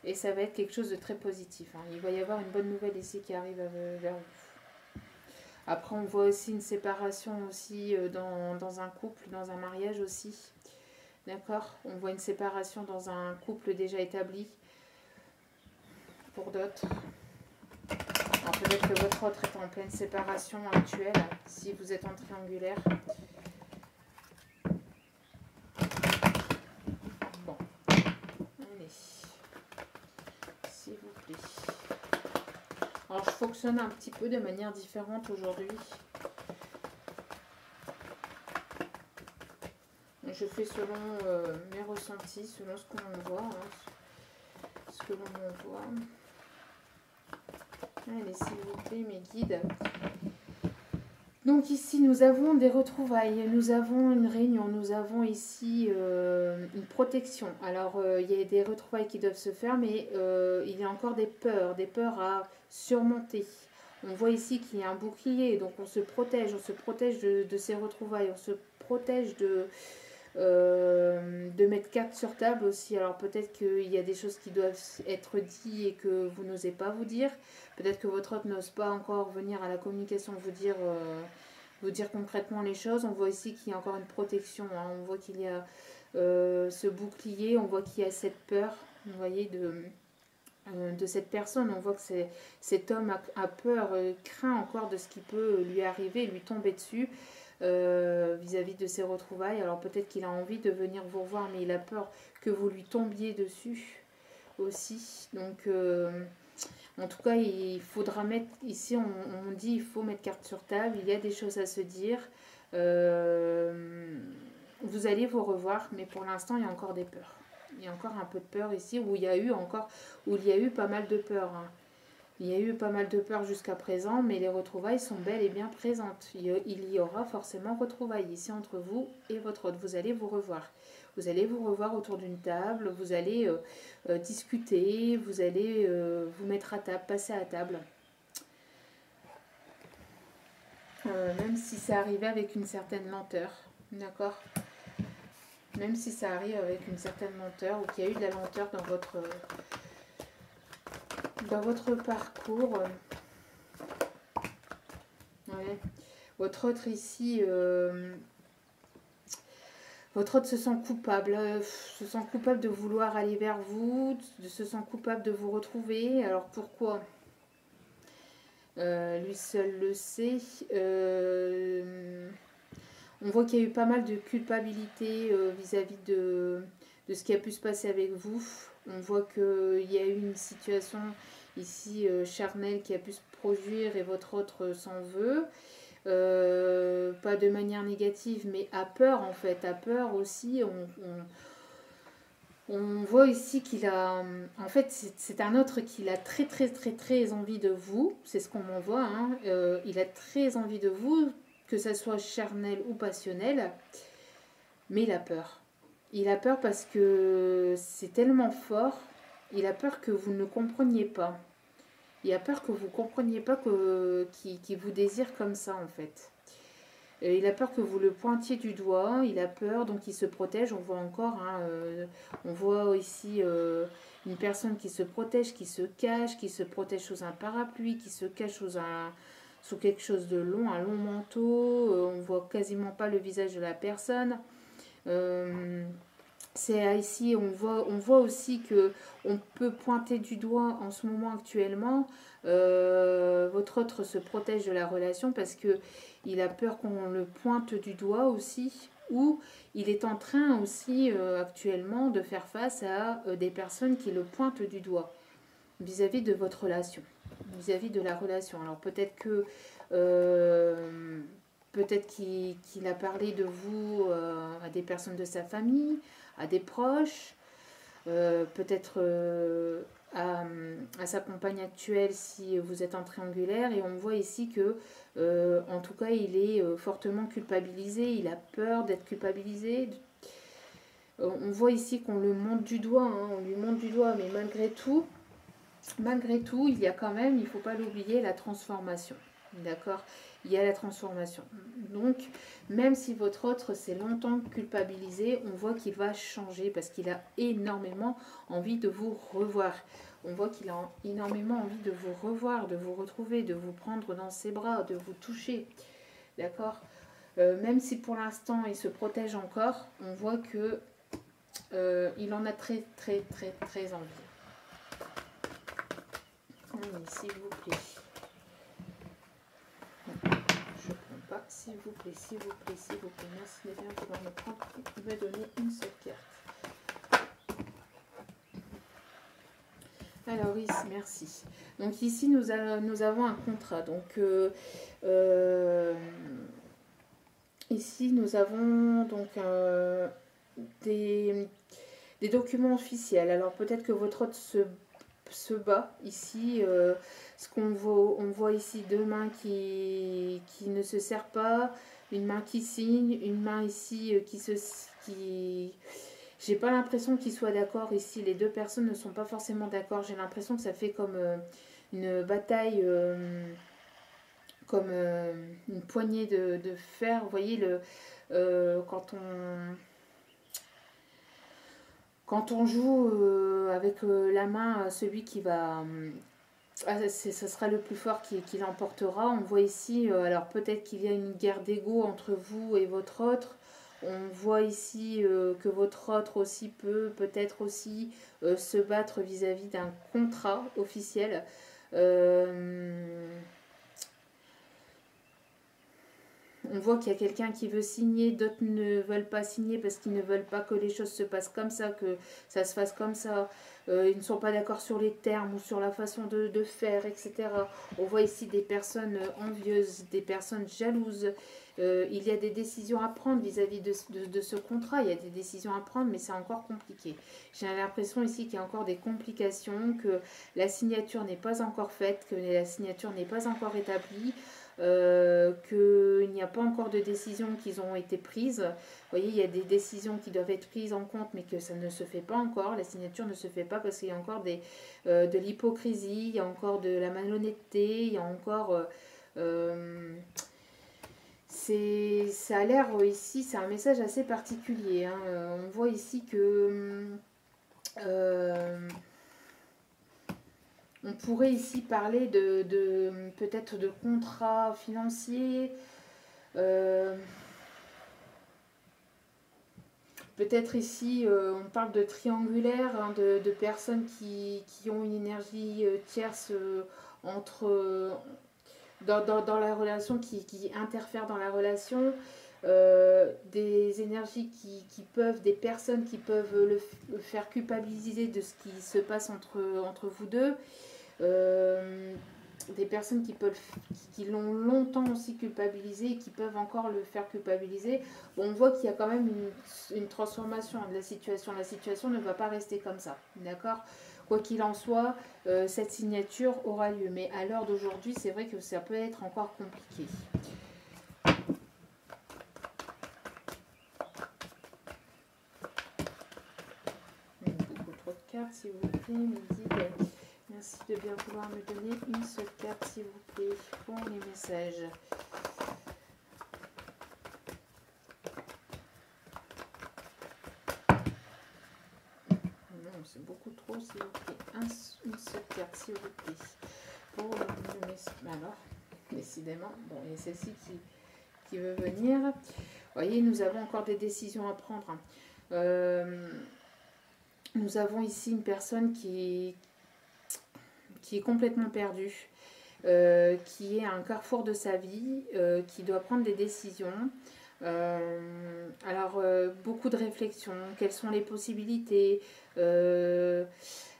Et ça va être quelque chose de très positif. Hein. Il va y avoir une bonne nouvelle ici qui arrive vers vous. Après, on voit aussi une séparation aussi dans un couple, dans un mariage aussi. D'accord? On voit une séparation dans un couple déjà établi pour d'autres. Alors peut-être que votre autre est en pleine séparation actuelle, si vous êtes en triangulaire. Bon. Allez. S'il vous plaît. Alors je fonctionne un petit peu de manière différente aujourd'hui. Je fais selon mes ressentis, selon ce que l'on voit. Hein, ce que l'on voit. Allez, s'il vous plaît, mes guides. Donc ici, nous avons des retrouvailles, nous avons une réunion, nous avons ici une protection. Alors, il y a des retrouvailles qui doivent se faire, mais il y a encore des peurs à surmonter. On voit ici qu'il y a un bouclier, donc on se protège de ces retrouvailles, on se protège de mettre carte sur table aussi. Alors peut-être qu'il y a des choses qui doivent être dites et que vous n'osez pas vous dire. Peut-être que votre hôte n'ose pas encore venir à la communication vous dire concrètement les choses. On voit ici qu'il y a encore une protection. Hein. On voit qu'il y a ce bouclier, on voit qu'il y a cette peur, vous voyez, de cette personne. On voit que cet homme a peur, craint encore de ce qui peut lui arriver, lui tomber dessus. Vis-à-vis de ses retrouvailles. Alors peut-être qu'il a envie de venir vous revoir, mais il a peur que vous lui tombiez dessus aussi. Donc en tout cas, il faudra mettre ici, on dit il faut mettre carte sur table, il y a des choses à se dire. Vous allez vous revoir, mais pour l'instant il y a encore des peurs. Il y a encore un peu de peur ici, où il y a eu pas mal de peurs. Hein. Il y a eu pas mal de peurs jusqu'à présent, mais les retrouvailles sont bel et bien présentes. Il y aura forcément retrouvailles ici entre vous et votre hôte. Vous allez vous revoir. Vous allez vous revoir autour d'une table, vous allez discuter, vous allez vous mettre à table, passer à table. Même si ça arrivait avec une certaine lenteur, d'accord ? Même si ça arrive avec une certaine lenteur ou qu'il y a eu de la lenteur dans dans votre parcours, ouais, votre autre ici, votre autre se sent coupable, se sent coupable de vouloir aller vers vous, se sent coupable de vous retrouver. Alors pourquoi? Lui seul le sait. On voit qu'il y a eu pas mal de culpabilité vis-à-vis de ce qui a pu se passer avec vous. On voit qu'il y a eu une situation ici charnelle qui a pu se produire et votre autre s'en veut. Pas de manière négative, mais à peur en fait. À peur aussi, on voit ici qu'il a... En fait, c'est un autre qui a très très très très envie de vous. C'est ce qu'on m'envoie. Hein. Il a très envie de vous, que ça soit charnel ou passionnel. Mais il a peur. Il a peur parce que c'est tellement fort. Il a peur que vous ne compreniez pas. Il a peur que vous ne compreniez pas qu'il vous désire comme ça en fait. Il a peur que vous le pointiez du doigt, il a peur, donc il se protège. On voit encore, hein, on voit ici une personne qui se protège, qui se cache, qui se protège sous un parapluie, qui se cache sous quelque chose de long, un long manteau. On voit quasiment pas le visage de la personne. C'est ici, on voit aussi que on peut pointer du doigt en ce moment actuellement. Votre autre se protège de la relation parce que il a peur qu'on le pointe du doigt aussi, ou il est en train aussi actuellement de faire face à des personnes qui le pointent du doigt vis-à-vis de votre relation, vis-à-vis de la relation. Alors peut-être qu'il a parlé de vous à des personnes de sa famille, à des proches, peut-être à sa compagne actuelle si vous êtes en triangulaire. Et on voit ici que, en tout cas, il est fortement culpabilisé, il a peur d'être culpabilisé. On voit ici qu'on le monte du doigt, hein, on lui monte du doigt, mais malgré tout, il y a quand même, il ne faut pas l'oublier, la transformation. D'accord? Il y a la transformation. Donc, même si votre autre s'est longtemps culpabilisé, on voit qu'il va changer parce qu'il a énormément envie de vous revoir. On voit qu'il a énormément envie de vous revoir, de vous retrouver, de vous prendre dans ses bras, de vous toucher. D'accord? Même si pour l'instant il se protège encore, on voit que il en a très très très très envie. Allez, s'il vous plaît. Je ne prends pas. S'il vous plaît, s'il vous plaît, s'il vous plaît. Merci les biens qui vont me prendre. Il va donner une seule carte. Alors ici, merci. Donc ici, nous avons un contrat. Donc ici, nous avons donc des documents officiels. Alors peut-être que votre hôte se bat ici. Ce qu'on voit, on voit ici deux mains qui ne se serrent pas, une main qui signe, une main ici qui j'ai pas l'impression qu'ils soient d'accord ici. Les deux personnes ne sont pas forcément d'accord. J'ai l'impression que ça fait comme une bataille, comme une poignée de fer. Vous voyez quand on joue avec la main, celui qui va ce sera le plus fort qui l'emportera. On voit ici, alors peut-être qu'il y a une guerre d'ego entre vous et votre autre. On voit ici que votre autre aussi peut-être aussi se battre vis-à-vis d'un contrat officiel. On voit qu'il y a quelqu'un qui veut signer, d'autres ne veulent pas signer parce qu'ils ne veulent pas que les choses se passent comme ça, que ça se fasse comme ça. Ils ne sont pas d'accord sur les termes ou sur la façon de faire, etc. On voit ici des personnes envieuses, des personnes jalouses. Il y a des décisions à prendre vis-à-vis de ce contrat. Il y a des décisions à prendre, mais c'est encore compliqué. J'ai l'impression ici qu'il y a encore des complications, que la signature n'est pas encore faite, que la signature n'est pas encore établie. Qu'il n'y a pas encore de décisions qui ont été prises. Vous voyez, il y a des décisions qui doivent être prises en compte, mais que ça ne se fait pas encore. La signature ne se fait pas parce qu'il y a encore de l'hypocrisie, il y a encore de la malhonnêteté, il y a encore... ça a l'air ici, c'est un message assez particulier. Hein. On voit ici que... On pourrait ici parler peut-être de contrats financiers, euh, peut-être ici on parle de triangulaire, hein, de personnes qui ont une énergie tierce entre, dans la relation, qui interfèrent dans la relation, des énergies qui peuvent, des personnes qui peuvent le faire culpabiliser de ce qui se passe entre vous deux. Euh, des personnes qui l'ont longtemps aussi culpabilisé et qui peuvent encore le faire culpabiliser. Bon, on voit qu'il y a quand même une transformation de la situation. La situation ne va pas rester comme ça, d'accord? Quoi qu'il en soit, cette signature aura lieu. Mais à l'heure d'aujourd'hui, c'est vrai que ça peut être encore compliqué. Beaucoup trop de cartes, s'il vous plaît, Midi. Merci de bien vouloir me donner une seule carte, s'il vous plaît, pour les messages. Non, c'est beaucoup trop, s'il vous plaît. Une seule carte, s'il vous plaît, pour le message. Alors, décidément, bon, il y a celle-ci qui veut venir. Vous voyez, nous avons encore des décisions à prendre. Nous avons ici une personne qui est complètement perdue, qui est à un carrefour de sa vie, qui doit prendre des décisions. Beaucoup de réflexions. Quelles sont les possibilités?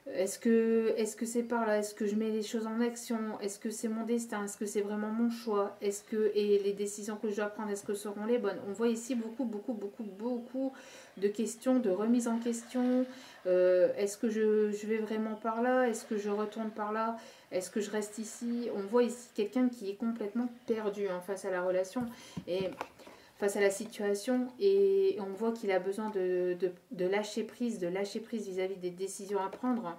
Est-ce que c'est par là? Est-ce que je mets les choses en action? Est-ce que c'est mon destin? Est-ce que c'est vraiment mon choix? Et les décisions que je dois prendre, est-ce que seront les bonnes? On voit ici beaucoup de questions, de remise en question. Est-ce que je vais vraiment par là? Est-ce que je retourne par là? Est-ce que je reste ici? On voit ici quelqu'un qui est complètement perdu, hein, face à la relation et face à la situation, et on voit qu'il a besoin de lâcher prise, vis-à-vis des décisions à prendre,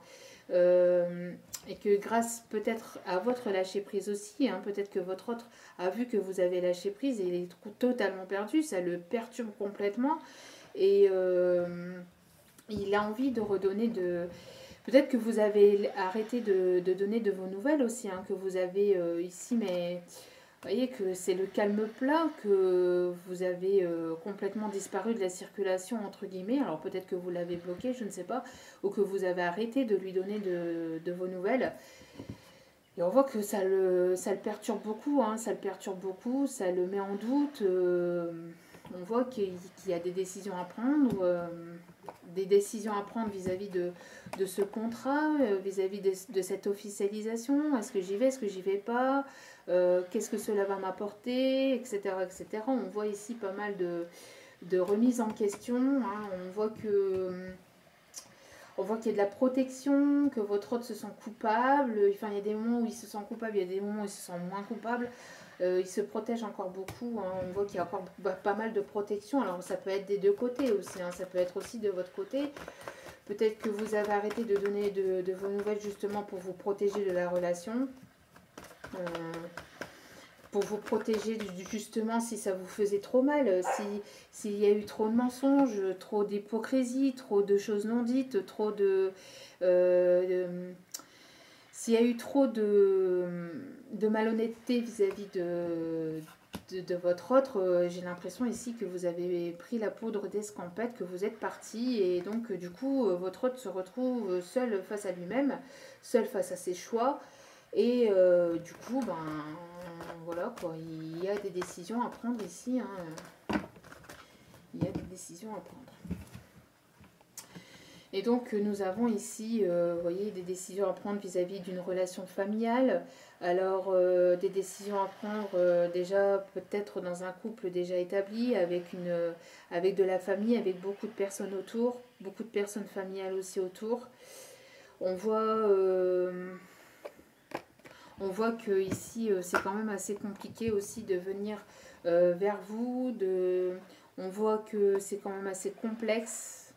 et que grâce peut-être à votre lâcher prise aussi, hein, peut-être que votre autre a vu que vous avez lâché prise et il est totalement perdu, ça le perturbe complètement, et il a envie de redonner Peut-être que vous avez arrêté de donner de vos nouvelles aussi, hein, que vous avez ici, mais vous voyez que c'est le calme plat, que vous avez complètement disparu de la circulation, entre guillemets. Alors peut-être que vous l'avez bloqué, je ne sais pas, ou que vous avez arrêté de lui donner de vos nouvelles. Et on voit que ça le perturbe beaucoup, hein, ça le perturbe beaucoup, ça le met en doute. On voit qu'il y a des décisions à prendre, vis-à-vis de ce contrat, vis-à-vis de cette officialisation. Est-ce que j'y vais, est-ce que j'y vais pas? Qu'est-ce que cela va m'apporter, etc., etc. On voit ici pas mal de remises en question, hein. On voit qu'il y a de la protection, que votre autre se sent coupable. Enfin, il y a des moments où il se sent coupable, il y a des moments où il se sent moins coupable. Il se protège encore beaucoup, hein. On voit qu'il y a encore pas mal de protection. Alors, ça peut être des deux côtés aussi, hein. Ça peut être aussi de votre côté. Peut-être que vous avez arrêté de donner de vos nouvelles justement pour vous protéger de la relation. Pour vous protéger justement si ça vous faisait trop mal, s'il y a eu trop de mensonges, trop d'hypocrisie, trop de choses non dites, s'il y a eu trop de malhonnêteté vis-à-vis de votre autre, j'ai l'impression ici que vous avez pris la poudre d'escampette, que vous êtes parti, et donc du coup votre autre se retrouve seul face à lui-même, seul face à ses choix, et du coup voilà quoi, il y a des décisions à prendre ici, hein. Il y a des décisions à prendre. Et donc nous avons ici, vous voyez, des décisions à prendre vis-à-vis d'une relation familiale. Alors des décisions à prendre déjà peut-être dans un couple déjà établi, avec de la famille, avec beaucoup de personnes autour, beaucoup de personnes familiales aussi autour. On voit que ici c'est quand même assez compliqué aussi de venir vers vous. On voit que c'est quand même assez complexe.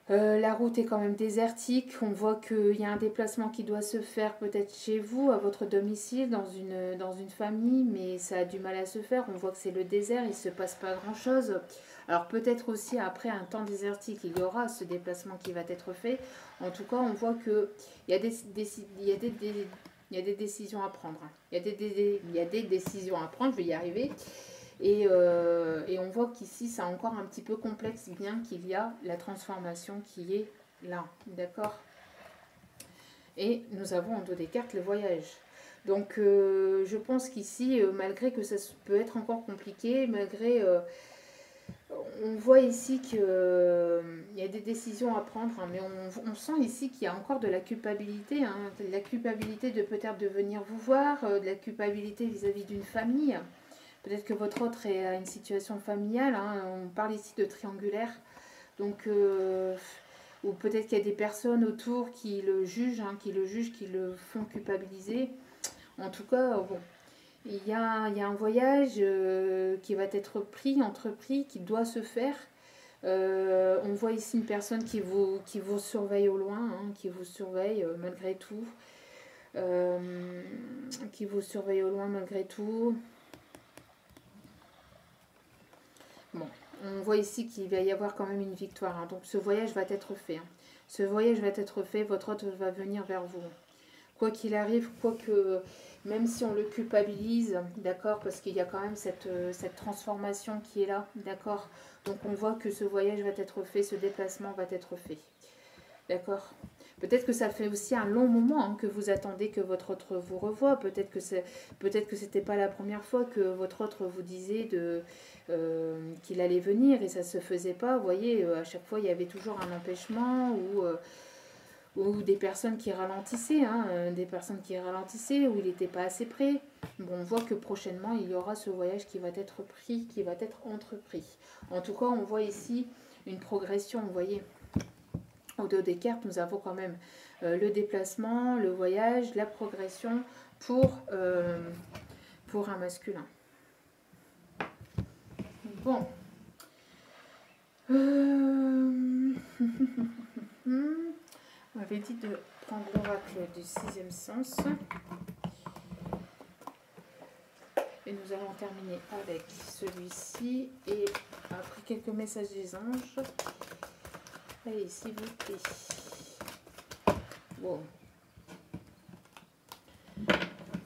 La route est quand même désertique. On voit qu'il y a un déplacement qui doit se faire peut-être chez vous, à votre domicile, dans une famille, mais ça a du mal à se faire. On voit que c'est le désert, il ne se passe pas grand-chose. Alors peut-être aussi après un temps désertique, il y aura ce déplacement qui va être fait. En tout cas, on voit qu'il y a il y a des décisions à prendre. Il y a des décisions à prendre, je vais y arriver. Et on voit qu'ici, c'est encore un petit peu complexe, bien qu'il y a la transformation qui est là. D'accord? Et nous avons en dos des cartes le voyage. Donc je pense qu'ici, malgré que ça peut être encore compliqué, malgré... on voit ici qu'il y a des décisions à prendre, hein, mais on sent ici qu'il y a encore de la culpabilité, hein, de la culpabilité de peut-être de venir vous voir, de la culpabilité vis-à-vis d'une famille. Peut-être que votre autre est à une situation familiale, hein, on parle ici de triangulaire, donc ou peut-être qu'il y a des personnes autour qui le jugent, hein, qui le font culpabiliser. En tout cas, bon, il y a un voyage qui va être entrepris, qui doit se faire. On voit ici une personne qui vous surveille au loin, hein, qui vous surveille malgré tout. Qui vous surveille au loin malgré tout. Bon, on voit ici qu'il va y avoir quand même une victoire. Hein. Donc ce voyage va être fait. Hein. Ce voyage va être fait, votre hôte va venir vers vous. Quoi qu'il arrive, même si on le culpabilise, d'accord, parce qu'il y a quand même cette transformation qui est là, d'accord. Donc on voit que ce voyage va être fait, ce déplacement va être fait, d'accord. Peut-être que ça fait aussi un long moment hein, que vous attendez que votre autre vous revoie. Peut-être que c'était pas la première fois que votre autre vous disait qu'il allait venir et ça se faisait pas. Vous voyez, à chaque fois il y avait toujours un empêchement ou des personnes qui ralentissaient, hein, où il n'était pas assez près. Bon, on voit que prochainement, il y aura ce voyage qui va être pris, qui va être entrepris. En tout cas, on voit ici une progression, vous voyez. Au dos des cartes, nous avons quand même le déplacement, le voyage, la progression pour un masculin. Bon. On avait dit de prendre l'oracle du 6e sens. Et nous allons terminer avec celui-ci. Et après quelques messages des anges. Allez, s'il vous plaît. Bon.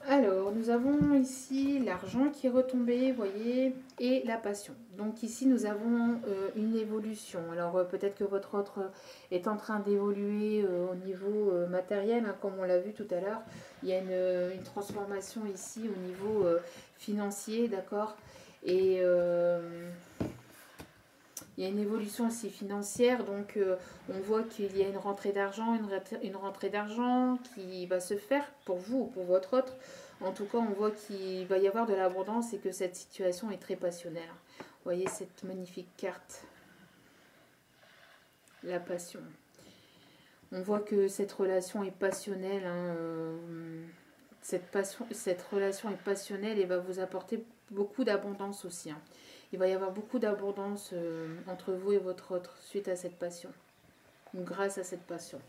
Alors, nous avons ici l'argent qui est retombé, vous voyez, et la passion. Donc ici, nous avons une évolution. Alors, peut-être que votre autre est en train d'évoluer au niveau matériel, hein, comme on l'a vu tout à l'heure. Il y a une transformation ici au niveau financier, d'accord. Et il y a une évolution aussi financière, donc on voit qu'il y a une rentrée d'argent, qui va se faire pour vous ou pour votre autre. En tout cas, on voit qu'il va y avoir de l'abondance et que cette situation est très passionnelle. Vous voyez cette magnifique carte, la passion. On voit que cette relation est passionnelle. Hein, cette relation est passionnelle et va vous apporter beaucoup d'abondance aussi. Hein. Il va y avoir beaucoup d'abondance entre vous et votre autre suite à cette passion, ou grâce à cette passion.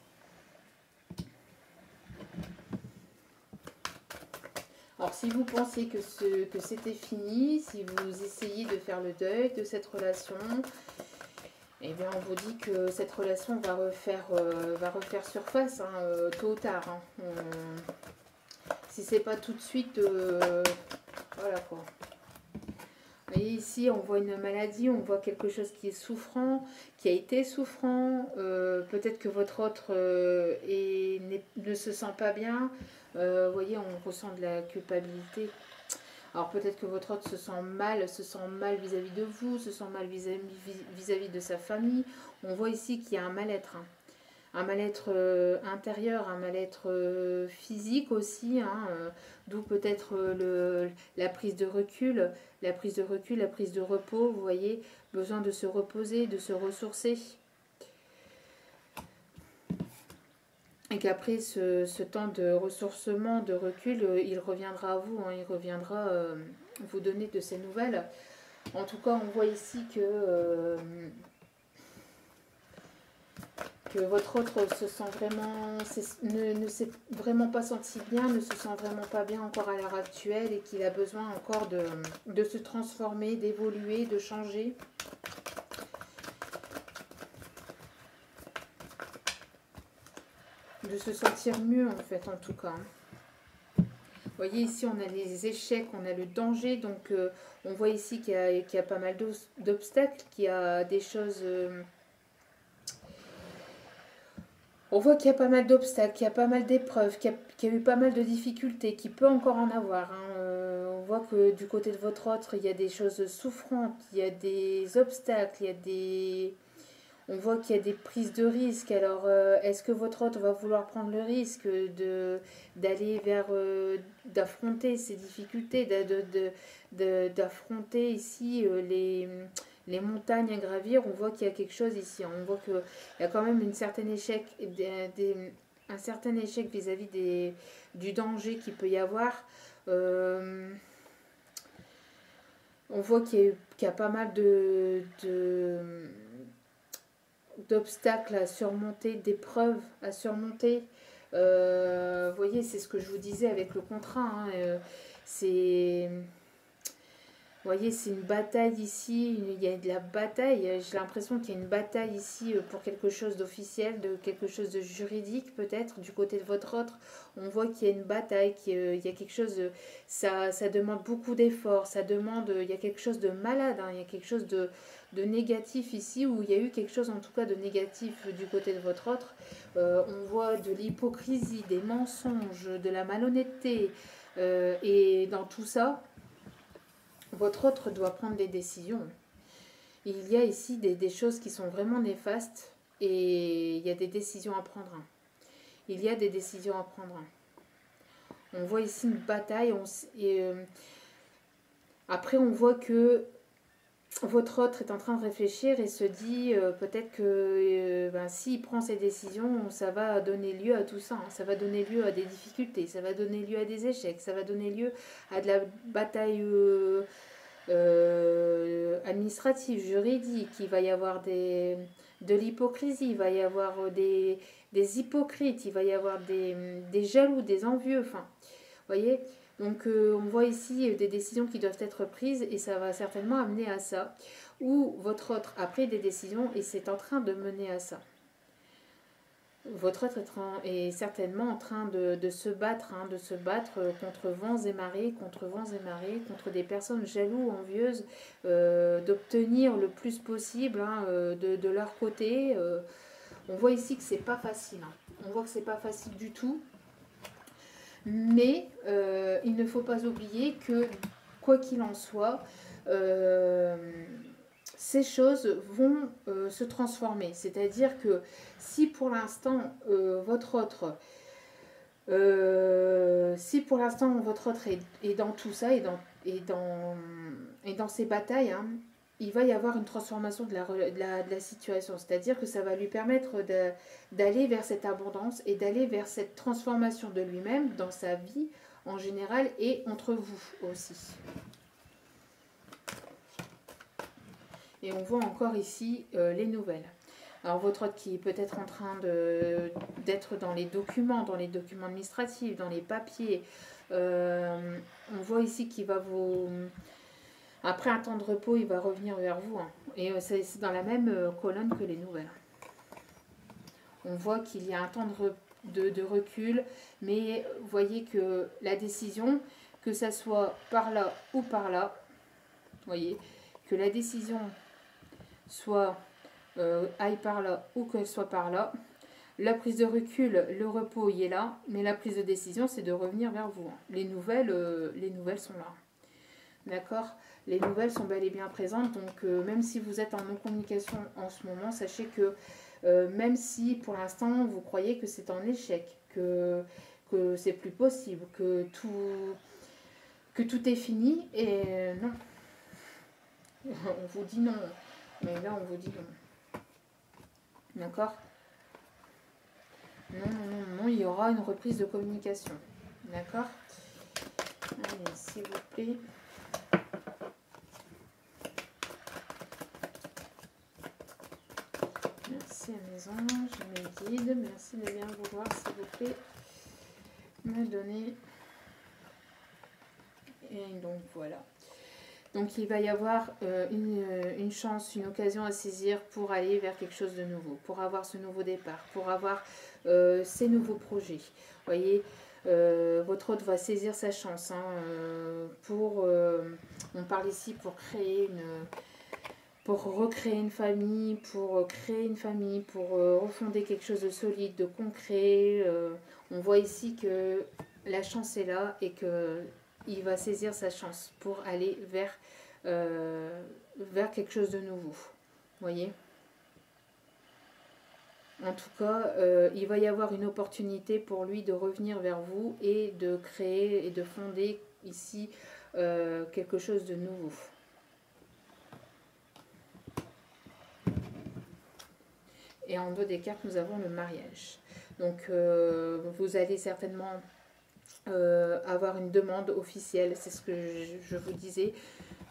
Alors si vous pensez que c'était fini, si vous essayez de faire le deuil de cette relation, eh bien on vous dit que cette relation va refaire surface, hein, tôt ou tard. Hein. Si c'est pas tout de suite, voilà quoi. Vous voyez ici, on voit une maladie, on voit quelque chose qui est souffrant, qui a été souffrant. Peut-être que votre autre ne se sent pas bien. Vous voyez, on ressent de la culpabilité. Alors peut-être que votre autre se sent mal vis-à-vis de vous, se sent mal vis-à-vis de sa famille. On voit ici qu'il y a un mal-être. Hein. Un mal-être intérieur, un mal-être physique aussi, hein, d'où peut-être la prise de recul, la prise de repos, vous voyez, besoin de se reposer, de se ressourcer. Et qu'après ce temps de ressourcement, de recul, il reviendra à vous, hein, il reviendra vous donner de ses nouvelles. En tout cas, on voit ici que votre autre se sent vraiment, ne s'est vraiment pas senti bien, ne se sent vraiment pas bien encore à l'heure actuelle et qu'il a besoin encore de se transformer, d'évoluer, de changer. de se sentir mieux en fait, en tout cas. Vous voyez ici on a les échecs, on a le danger, donc on voit ici qu'il y a pas mal d'obstacles, qu'il y a des choses... on voit qu'il y a pas mal d'obstacles, qu'il y a pas mal d'épreuves, qu'il y a eu pas mal de difficultés, qu'il peut encore en avoir. Hein. On voit que du côté de votre autre, il y a des choses souffrantes, il y a des obstacles, il y a des... On voit qu'il y a des prises de risques. Alors, est-ce que votre autre va vouloir prendre le risque d'aller vers, d'affronter ces difficultés, d'affronter ici les montagnes à gravir? On voit qu'il y a quelque chose ici. On voit qu'il y a quand même un certain échec vis-à-vis du danger qu'il peut y avoir. On voit qu'il y a pas mal d'obstacles à surmonter, d'épreuves à surmonter. Vous voyez, c'est ce que je vous disais avec le contrat. Hein, c'est... Vous voyez, c'est une bataille ici, il y a de la bataille. J'ai l'impression qu'il y a une bataille ici pour quelque chose d'officiel, de quelque chose de juridique peut-être, du côté de votre autre. On voit qu'il y a une bataille, qu'il y a quelque chose, ça demande beaucoup d'efforts, il y a quelque chose de malade, hein, il y a quelque chose de négatif ici, où il y a eu quelque chose en tout cas de négatif du côté de votre autre. On voit de l'hypocrisie, des mensonges, de la malhonnêteté, et dans tout ça, votre autre doit prendre des décisions. Il y a ici des choses qui sont vraiment néfastes et il y a des décisions à prendre. Il y a des décisions à prendre. On voit ici une bataille après on voit que votre autre est en train de réfléchir et se dit peut-être que s'il prend ses décisions, ça va donner lieu à tout ça. Hein. Ça va donner lieu à des difficultés, ça va donner lieu à des échecs, ça va donner lieu à de la bataille administrative, juridique. Il va y avoir de l'hypocrisie, il va y avoir des hypocrites, il va y avoir des jaloux, des envieux. Enfin, vous voyez. Donc on voit ici des décisions qui doivent être prises et ça va certainement amener à ça. Ou votre autre a pris des décisions et c'est en train de mener à ça. Votre autre est certainement en train de se battre, hein, contre vents et marées, contre des personnes jalouses, envieuses, d'obtenir le plus possible hein, de leur côté. On voit ici que c'est pas facile. Hein. On voit que c'est pas facile du tout. Mais il ne faut pas oublier que, quoi qu'il en soit, ces votre autre, est dans tout ça, et dans ces batailles, hein, il va y avoir une transformation de la situation. C'est-à-dire que ça va lui permettre d'aller vers cette abondance et d'aller vers cette transformation de lui-même dans sa vie en général et entre vous aussi. Et on voit encore ici les nouvelles. Alors votre autre qui est peut-être en train d'être dans les documents administratifs, dans les papiers. On voit ici qu'il va vous... Après un temps de repos, il va revenir vers vous. Hein. Et c'est dans la même colonne que les nouvelles. On voit qu'il y a un temps de recul, mais vous voyez que la décision, que ça soit par là ou par là, vous voyez, que la décision soit aille par là ou qu'elle soit par là, la prise de recul, le repos y est là, mais la prise de décision, c'est de revenir vers vous. Les nouvelles sont là. D'accord ? Les nouvelles sont bel et bien présentes, donc même si vous êtes en non-communication en ce moment, sachez que même si pour l'instant vous croyez que c'est en échec, que c'est plus possible, que tout est fini, et non. On vous dit non, mais là on vous dit non. D'accord ? Non, il y aura une reprise de communication. D'accord ? Allez, s'il vous plaît. Merci à mes anges, mes guides. Merci de bien vouloir, s'il vous plaît, me donner. Et donc voilà. Donc il va y avoir une chance, une occasion à saisir pour aller vers quelque chose de nouveau, pour avoir ce nouveau départ, pour avoir ces nouveaux projets. Vous voyez, votre hôte va saisir sa chance. Hein, on parle ici pour créer pour recréer une famille, pour créer une famille, pour refonder quelque chose de solide, de concret. On voit ici que la chance est là et qu'il va saisir sa chance pour aller vers quelque chose de nouveau. Vous voyez ? En tout cas, il va y avoir une opportunité pour lui de revenir vers vous et de créer et de fonder ici quelque chose de nouveau. Et en dos des cartes, nous avons le mariage. Donc, vous allez certainement avoir une demande officielle, c'est ce que je vous disais,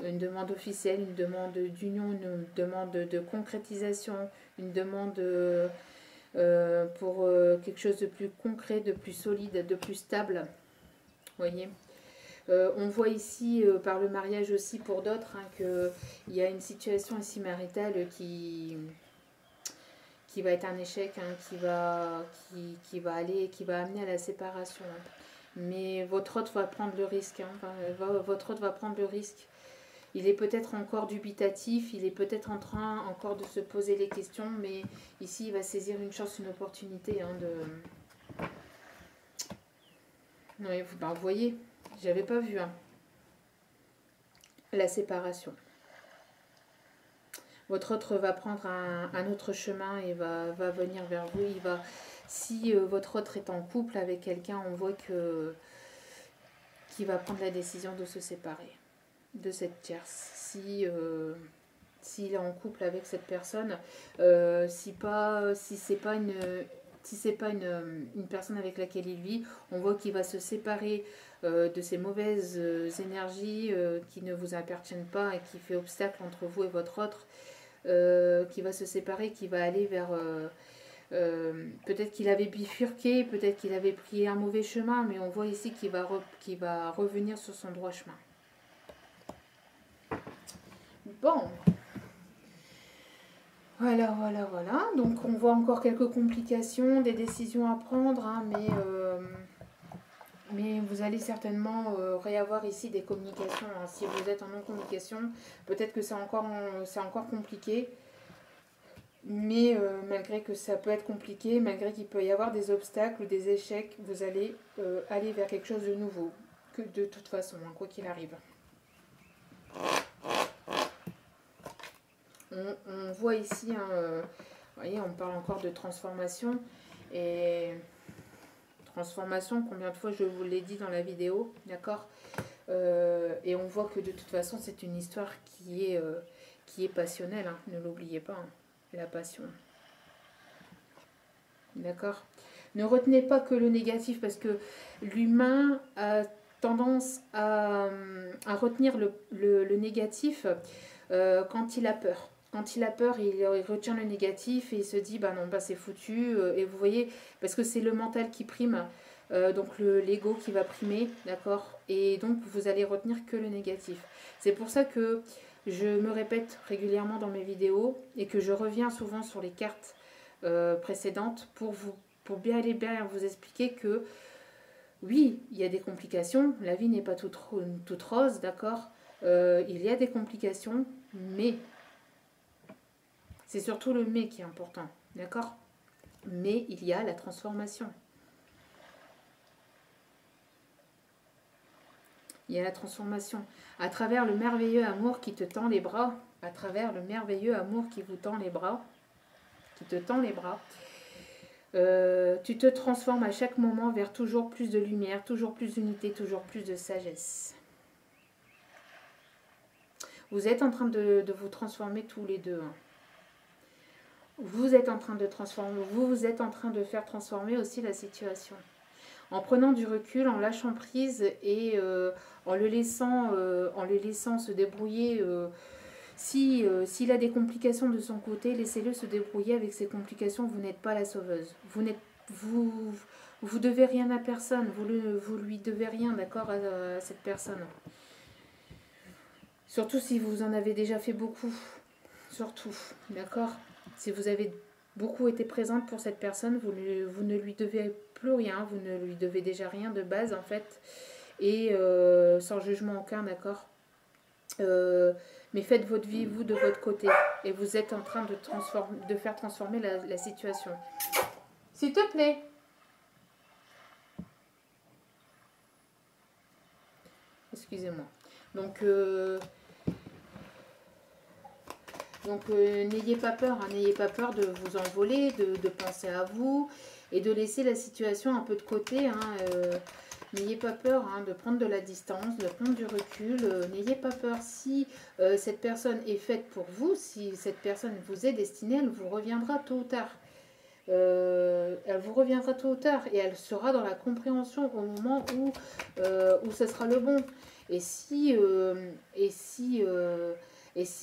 une demande officielle, une demande d'union, une demande de concrétisation, une demande pour quelque chose de plus concret, de plus solide, de plus stable. Vous voyez, on voit ici par le mariage aussi pour d'autres hein, qu'il y a une situation ici maritale qui va être un échec, hein, qui va amener à la séparation. Hein. Mais votre hôte va prendre le risque. Hein, votre hôte va prendre le risque. Il est peut-être encore dubitatif, il est peut-être en train encore de se poser les questions, mais ici il va saisir une chance, une opportunité hein, de... Oui, vous voyez, j'avais pas vu hein, la séparation. Votre autre va prendre un autre chemin et va venir vers vous. Si votre autre est en couple avec quelqu'un, on voit qu'il va prendre la décision de se séparer de cette tierce. S'il est en couple avec cette personne, si c'est pas une personne avec laquelle il vit, on voit qu'il va se séparer de ces mauvaises énergies qui ne vous appartiennent pas et qui fait obstacle entre vous et votre autre. Qui va se séparer, qui va aller vers... peut-être qu'il avait bifurqué, peut-être qu'il avait pris un mauvais chemin, mais on voit ici qu'il va revenir sur son droit chemin. Bon. Voilà. Donc on voit encore quelques complications, des décisions à prendre, hein, mais vous allez certainement réavoir ici des communications. Hein. Si vous êtes en non-communication, peut-être que c'est encore compliqué. Mais malgré que ça peut être compliqué, malgré qu'il peut y avoir des obstacles ou des échecs, vous allez aller vers quelque chose de nouveau. Que de toute façon, hein, quoi qu'il arrive. On voit ici, hein, vous voyez, on parle encore de transformation. Et... transformation, combien de fois je vous l'ai dit dans la vidéo, d'accord et on voit que de toute façon c'est une histoire qui est passionnelle, hein, ne l'oubliez pas, hein, la passion. D'accord. Ne retenez pas que le négatif parce que l'humain a tendance à retenir le négatif quand il a peur. Quand il a peur, il retient le négatif et il se dit bah non, bah c'est foutu. Et vous voyez, parce que c'est le mental qui prime, donc l'ego qui va primer, d'accord. Et donc vous allez retenir que le négatif. C'est pour ça que je me répète régulièrement dans mes vidéos et que je reviens souvent sur les cartes précédentes pour bien vous expliquer que oui, il y a des complications. La vie n'est pas toute rose, d'accord. Il y a des complications, mais c'est surtout le mais qui est important, d'accord? Mais il y a la transformation. Il y a la transformation. À travers le merveilleux amour qui te tend les bras, à travers le merveilleux amour qui vous tend les bras, qui te tend les bras, tu te transformes à chaque moment vers toujours plus de lumière, toujours plus d'unité, toujours plus de sagesse. Vous êtes en train de vous transformer tous les deux, hein. Vous êtes en train de transformer, vous êtes en train de faire transformer aussi la situation. En prenant du recul, en lâchant prise et en le laissant se débrouiller. S'il a des complications de son côté, laissez-le se débrouiller avec ses complications. Vous n'êtes pas la sauveuse. Vous devez rien à personne. Vous lui devez rien, d'accord, à cette personne. Surtout si vous en avez déjà fait beaucoup. Surtout, d'accord? Si vous avez beaucoup été présente pour cette personne, vous ne lui devez plus rien, vous ne lui devez déjà rien de base en fait. Et sans jugement aucun, d'accord? Mais faites votre vie, vous, de votre côté. Et vous êtes en train de faire transformer la situation. S'il te plaît. Excusez-moi. Donc, n'ayez pas peur. Hein, n'ayez pas peur de vous envoler, de penser à vous et de laisser la situation un peu de côté. Hein, n'ayez pas peur hein, de prendre de la distance, de prendre du recul. N'ayez pas peur. Si cette personne est faite pour vous, si cette personne vous est destinée, elle vous reviendra tôt ou tard. Elle vous reviendra tôt ou tard et elle sera dans la compréhension au moment où ce sera le bon. Et si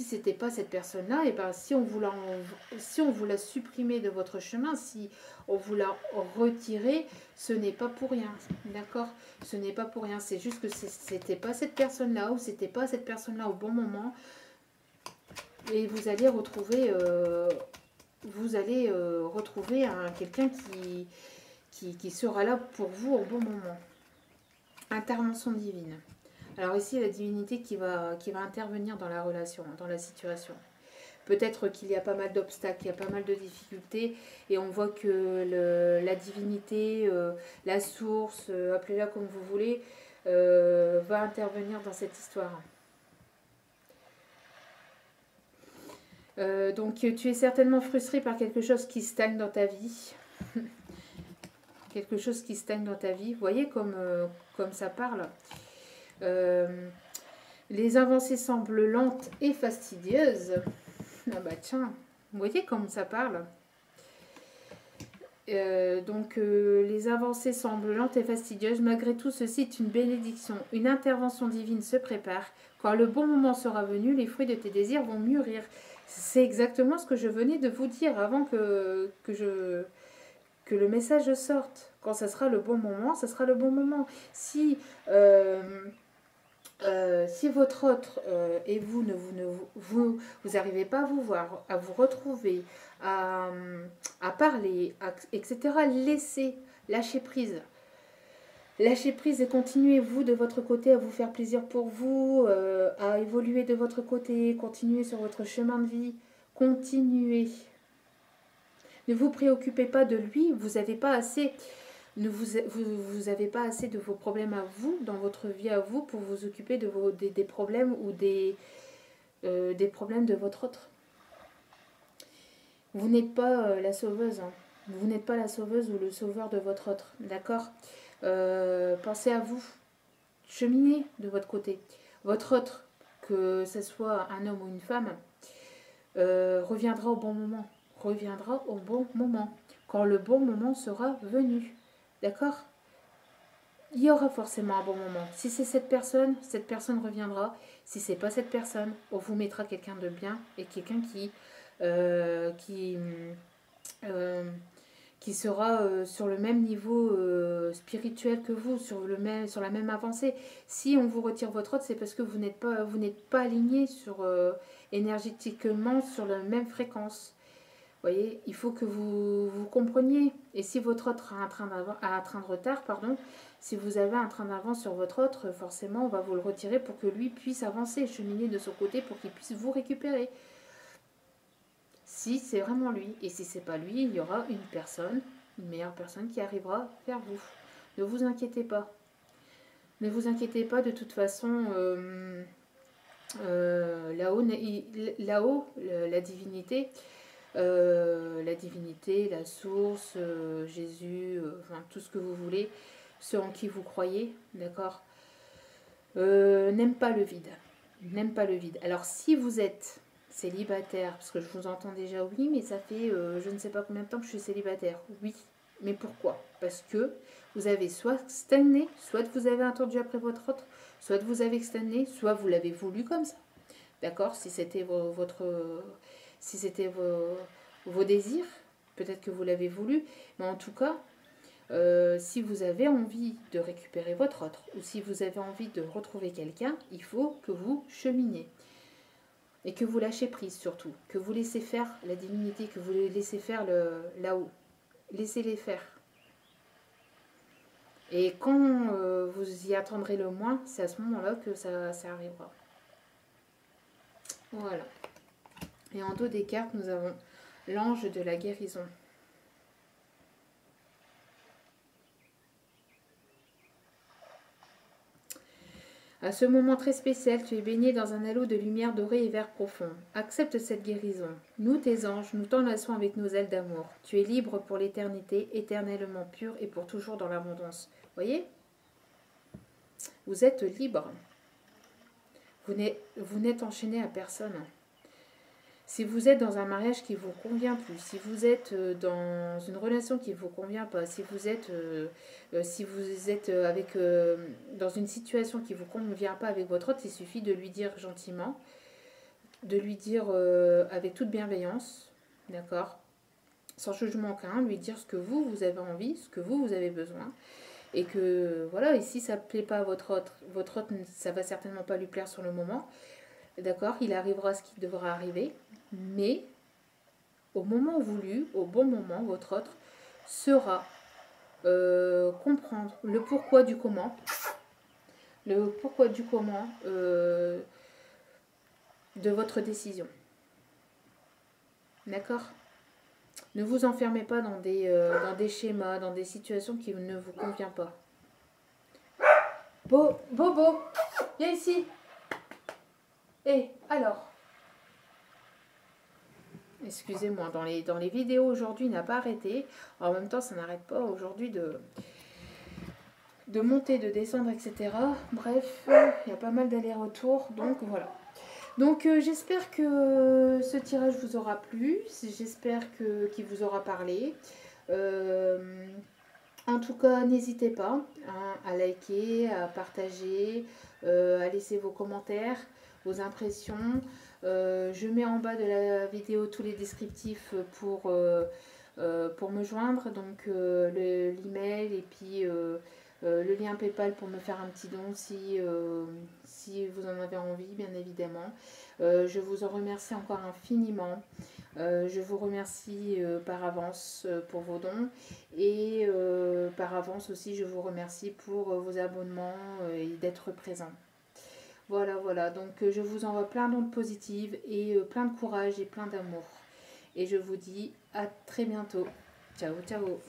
c'était pas cette personne-là, et ben si on vous l'a supprimé de votre chemin, si on vous l'a retiré, ce n'est pas pour rien, d'accord? Ce n'est pas pour rien. C'est juste que c'était pas cette personne-là ou c'était pas cette personne-là au bon moment. Et vous allez retrouver quelqu'un qui sera là pour vous au bon moment. Intervention divine. Alors ici, la divinité qui va intervenir dans la relation, dans la situation. Peut-être qu'il y a pas mal d'obstacles, il y a pas mal de difficultés, et on voit que la divinité, la source, appelez-la comme vous voulez, va intervenir dans cette histoire. Donc tu es certainement frustré par quelque chose qui stagne dans ta vie. Quelque chose qui stagne dans ta vie. Vous voyez comme ça parle. Les avancées semblent lentes et fastidieuses. Ah bah tiens, vous voyez comme ça parle. Les avancées semblent lentes et fastidieuses. Malgré tout, ceci est une bénédiction. Une intervention divine se prépare. Quand le bon moment sera venu, les fruits de tes désirs vont mûrir. C'est exactement ce que je venais de vous dire avant que le message sorte. Quand ça sera le bon moment, ça sera le bon moment. Si votre autre et vous vous n'arrivez pas à vous voir, à vous retrouver, à parler, etc., lâchez prise. Lâchez prise et continuez, vous, de votre côté, à vous faire plaisir pour vous, à évoluer de votre côté, continuez sur votre chemin de vie, continuez. Ne vous préoccupez pas de lui, vous n'avez pas assez... Vous n'avez pas assez de vos problèmes à vous, dans votre vie à vous, pour vous occuper des problèmes ou des problèmes de votre autre. Vous n'êtes pas la sauveuse. Hein. Vous n'êtes pas la sauveuse ou le sauveur de votre autre. D'accord ? Pensez à vous. Cheminez de votre côté. Votre autre, que ce soit un homme ou une femme, reviendra au bon moment. Reviendra au bon moment. Quand le bon moment sera venu. D'accord ? Il y aura forcément un bon moment. Si c'est cette personne reviendra. Si c'est pas cette personne, on vous mettra quelqu'un de bien et quelqu'un qui sera sur le même niveau spirituel que vous, sur la même avancée. Si on vous retire votre autre, c'est parce que vous n'êtes pas aligné énergétiquement sur la même fréquence. Vous voyez, il faut que vous compreniez. Et si votre autre a un train de retard, si vous avez un train d'avance sur votre autre, forcément, on va vous le retirer pour que lui puisse avancer, cheminer de son côté pour qu'il puisse vous récupérer. Si c'est vraiment lui. Et si c'est pas lui, il y aura une meilleure personne qui arrivera vers vous. Ne vous inquiétez pas. Ne vous inquiétez pas, de toute façon, là-haut, la divinité... la source, Jésus, enfin tout ce que vous voulez, ceux en qui vous croyez, d'accord, n'aime pas le vide. N'aime pas le vide. Alors si vous êtes célibataire, parce que je vous entends déjà, oui, mais ça fait je ne sais pas combien de temps que je suis célibataire. Oui, mais pourquoi? Parce que vous avez soit stagné, soit vous avez attendu après votre autre, soit vous avez stagné, soit vous l'avez voulu comme ça. D'accord? Si c'était vos désirs, peut-être que vous l'avez voulu, mais en tout cas, Si vous avez envie de récupérer votre autre, ou si vous avez envie de retrouver quelqu'un, il faut que vous cheminiez. Et que vous lâchez prise surtout, que vous laissez faire la divinité, que vous les laissez faire là-haut. Laissez-les faire. Et quand vous y attendrez le moins, c'est à ce moment-là que ça arrivera. Voilà. Et en dos des cartes, nous avons l'ange de la guérison. À ce moment très spécial, tu es baigné dans un halo de lumière dorée et vert profond. Accepte cette guérison. Nous, tes anges, nous t'enlaçons avec nos ailes d'amour. Tu es libre pour l'éternité, éternellement pur et pour toujours dans l'abondance. Voyez? Vous êtes libre. Vous n'êtes enchaîné à personne. Si vous êtes dans un mariage qui ne vous convient plus, si vous êtes dans une relation qui ne vous convient pas, si vous êtes dans une situation qui ne vous convient pas avec votre autre, il suffit de lui dire gentiment, de lui dire avec toute bienveillance, d'accord, sans jugement aucun, lui dire ce que vous avez envie, ce que vous avez besoin. Et que voilà, et si ça ne plaît pas à votre autre, ça va certainement pas lui plaire sur le moment. D'accord, il arrivera ce qui devra arriver. Mais au moment voulu, au bon moment, votre autre saura comprendre le pourquoi du comment. Le pourquoi du comment de votre décision. D'accord ? Ne vous enfermez pas dans des schémas, dans des situations qui ne vous conviennent pas. Bobo, viens ici. Alors. Excusez-moi, dans les vidéos aujourd'hui, il n'a pas arrêté. En même temps, ça n'arrête pas aujourd'hui de monter, de descendre, etc. Bref, il y a pas mal d'allers-retours, donc voilà. Donc j'espère que ce tirage vous aura plu, j'espère qu'il vous aura parlé. En tout cas, n'hésitez pas à liker, à partager, à laisser vos commentaires, vos impressions. Je mets en bas de la vidéo tous les descriptifs pour me joindre, donc l'email et puis le lien PayPal pour me faire un petit don si vous en avez envie, bien évidemment. Je vous en remercie encore infiniment. Je vous remercie par avance pour vos dons et par avance aussi je vous remercie pour vos abonnements et d'être présents. Voilà, donc je vous envoie plein d'ondes positives et plein de courage et plein d'amour. Et je vous dis à très bientôt. Ciao, ciao.